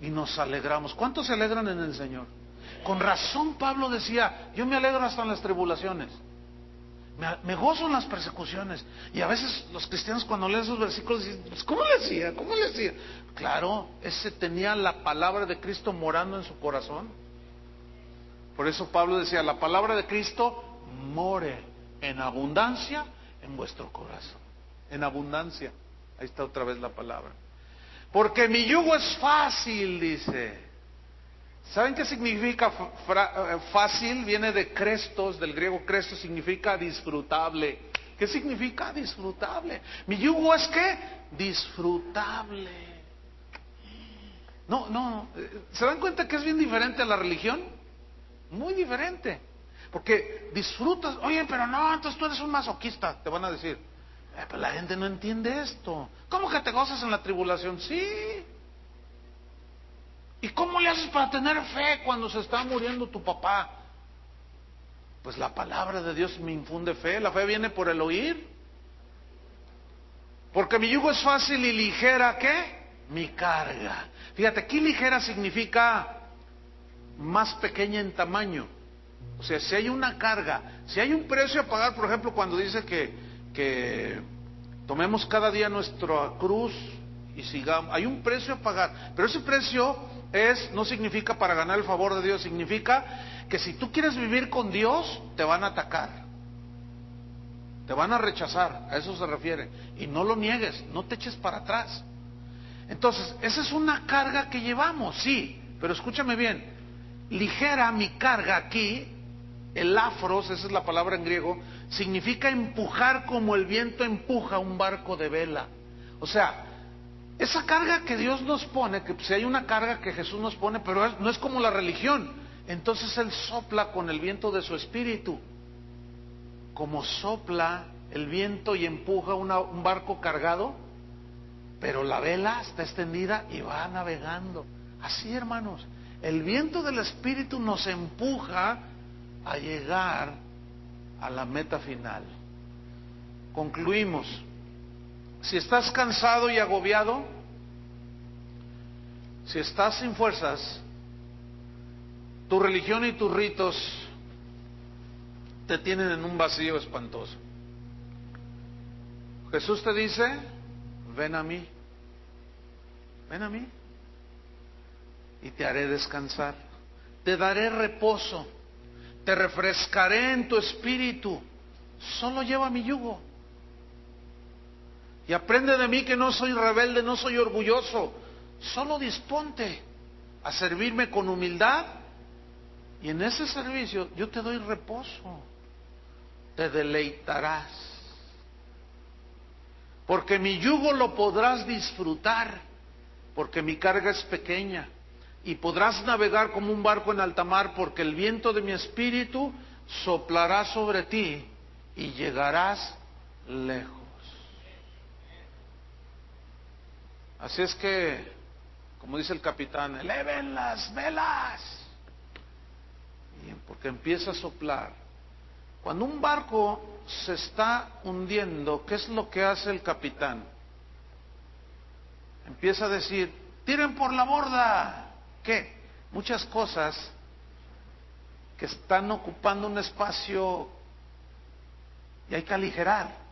Speaker 1: y nos alegramos. ¿Cuántos se alegran en el Señor? Con razón Pablo decía, yo me alegro hasta en las tribulaciones, me gozo en las persecuciones. Y a veces los cristianos cuando leen esos versículos dicen, pues, ¿cómo le hacía? ¿Cómo le hacía? Claro, ese tenía la palabra de Cristo morando en su corazón. Por eso Pablo decía, la palabra de Cristo more en abundancia en vuestro corazón. En abundancia. Ahí está otra vez la palabra. Porque mi yugo es fácil, dice. ¿Saben qué significa fácil? Viene de crestos, del griego crestos, significa disfrutable. ¿Qué significa disfrutable? Mi yugo es ¿qué? Disfrutable. No, ¿se dan cuenta que es bien diferente a la religión? Muy diferente. Porque disfrutas, oye, pero no, entonces tú eres un masoquista, te van a decir. Pero la gente no entiende esto. ¿Cómo que te gozas en la tribulación? Sí. ¿Y cómo le haces para tener fe cuando se está muriendo tu papá? Pues la palabra de Dios me infunde fe. La fe viene por el oír. Porque mi yugo es fácil y ligera, ¿qué? Mi carga. Fíjate, aquí ligera significa más pequeña en tamaño. O sea, si hay una carga, si hay un precio a pagar, por ejemplo, cuando dice que tomemos cada día nuestra cruz y sigamos, hay un precio a pagar, pero ese precio no significa para ganar el favor de Dios, significa que si tú quieres vivir con Dios, te van a atacar, te van a rechazar, a eso se refiere, y no lo niegues, no te eches para atrás. Entonces, esa es una carga que llevamos, sí, pero escúchame bien, ligera mi carga aquí, el afros, esa es la palabra en griego, significa empujar como el viento empuja un barco de vela. O sea, esa carga que Dios nos pone, que si hay una carga que Jesús nos pone, pero no es como la religión. Entonces Él sopla con el viento de su espíritu, como sopla el viento y empuja un barco cargado, pero la vela está extendida y va navegando. Así, hermanos, el viento del espíritu nos empuja a llegar a la meta final. Concluimos. Si estás cansado y agobiado, si estás sin fuerzas, tu religión y tus ritos te tienen en un vacío espantoso. Jesús te dice, ven a mí, y te haré descansar, te daré reposo, te refrescaré en tu espíritu, solo lleva mi yugo. Y aprende de mí que no soy rebelde, no soy orgulloso. Solo disponte a servirme con humildad y en ese servicio yo te doy reposo. Te deleitarás. Porque mi yugo lo podrás disfrutar, porque mi carga es pequeña. Y podrás navegar como un barco en alta mar, porque el viento de mi espíritu soplará sobre ti y llegarás lejos. Así es que, como dice el capitán, eleven las velas, porque empieza a soplar. Cuando un barco se está hundiendo, ¿qué es lo que hace el capitán? Empieza a decir, tiren por la borda. ¿Qué? Muchas cosas que están ocupando un espacio y hay que aligerar.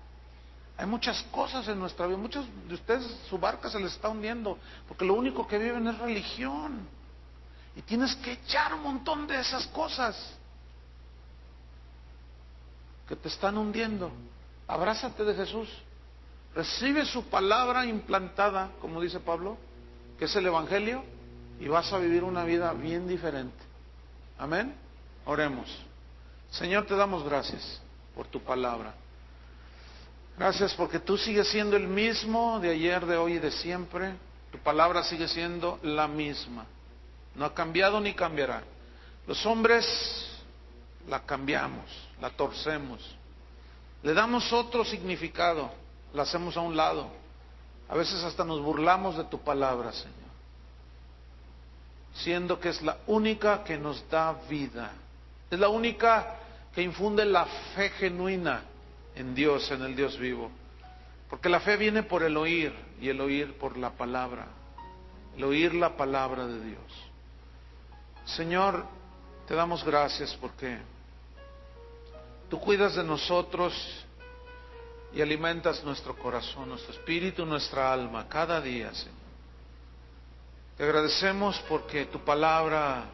Speaker 1: Hay muchas cosas en nuestra vida. Muchos de ustedes, su barca se les está hundiendo porque lo único que viven es religión. Y tienes que echar un montón de esas cosas que te están hundiendo. Abrázate de Jesús. Recibe su palabra implantada, como dice Pablo, que es el Evangelio, y vas a vivir una vida bien diferente. Amén. Oremos. Señor, te damos gracias por tu palabra. Gracias porque tú sigues siendo el mismo de ayer, de hoy y de siempre. Tu palabra sigue siendo la misma. No ha cambiado ni cambiará. Los hombres la cambiamos, la torcemos, le damos otro significado, la hacemos a un lado. A veces hasta nos burlamos de tu palabra, Señor, siendo que es la única que nos da vida. Es la única que infunde la fe genuina en Dios, en el Dios vivo. Porque la fe viene por el oír, y el oír por la palabra. El oír la palabra de Dios. Señor, te damos gracias porque tú cuidas de nosotros y alimentas nuestro corazón, nuestro espíritu, nuestra alma, cada día, Señor. Te agradecemos porque tu palabra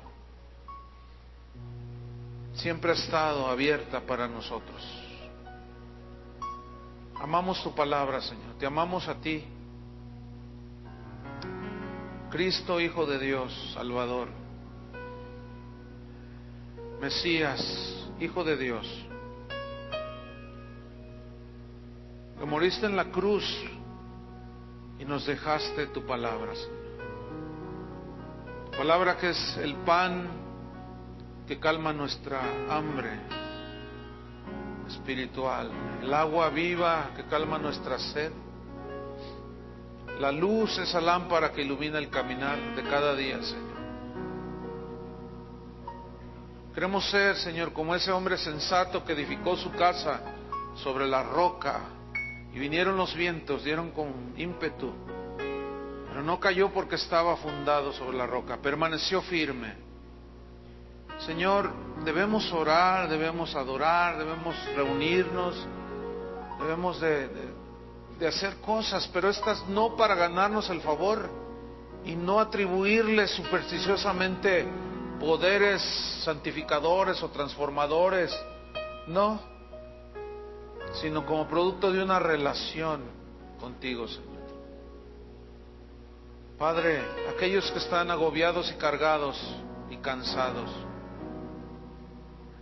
Speaker 1: siempre ha estado abierta para nosotros. Amamos tu palabra, Señor. Te amamos a ti, Cristo, Hijo de Dios, Salvador, Mesías, Hijo de Dios, que moriste en la cruz y nos dejaste tu palabra, Señor. Tu palabra que es el pan que calma nuestra hambre espiritual, el agua viva que calma nuestra sed, la luz, esa lámpara que ilumina el caminar de cada día, Señor. Queremos ser, Señor, como ese hombre sensato que edificó su casa sobre la roca, y vinieron los vientos, dieron con ímpetu, pero no cayó porque estaba fundado sobre la roca, permaneció firme. Señor, debemos orar, debemos adorar, debemos reunirnos, debemos de hacer cosas, pero estas no para ganarnos el favor y no atribuirle supersticiosamente poderes santificadores o transformadores, no, sino como producto de una relación contigo, Señor. Padre, aquellos que están agobiados y cargados y cansados,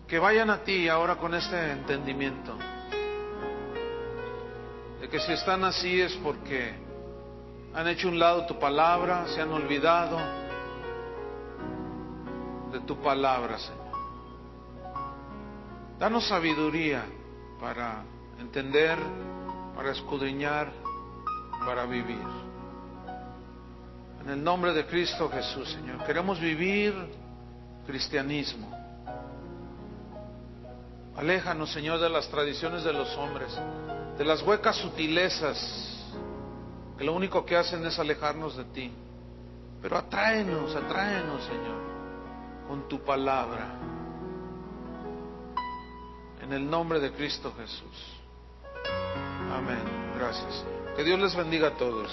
Speaker 1: que vayan a ti ahora con este entendimiento de que si están así es porque han hecho un lado tu palabra, se han olvidado de tu palabra, Señor. Danos sabiduría para entender, para escudriñar, para vivir. En el nombre de Cristo Jesús, Señor, queremos vivir cristianismo. Aléjanos, Señor, de las tradiciones de los hombres, de las huecas sutilezas que lo único que hacen es alejarnos de ti. Pero atráenos, Señor, con tu palabra. En el nombre de Cristo Jesús. Amén. Gracias. Que Dios les bendiga a todos.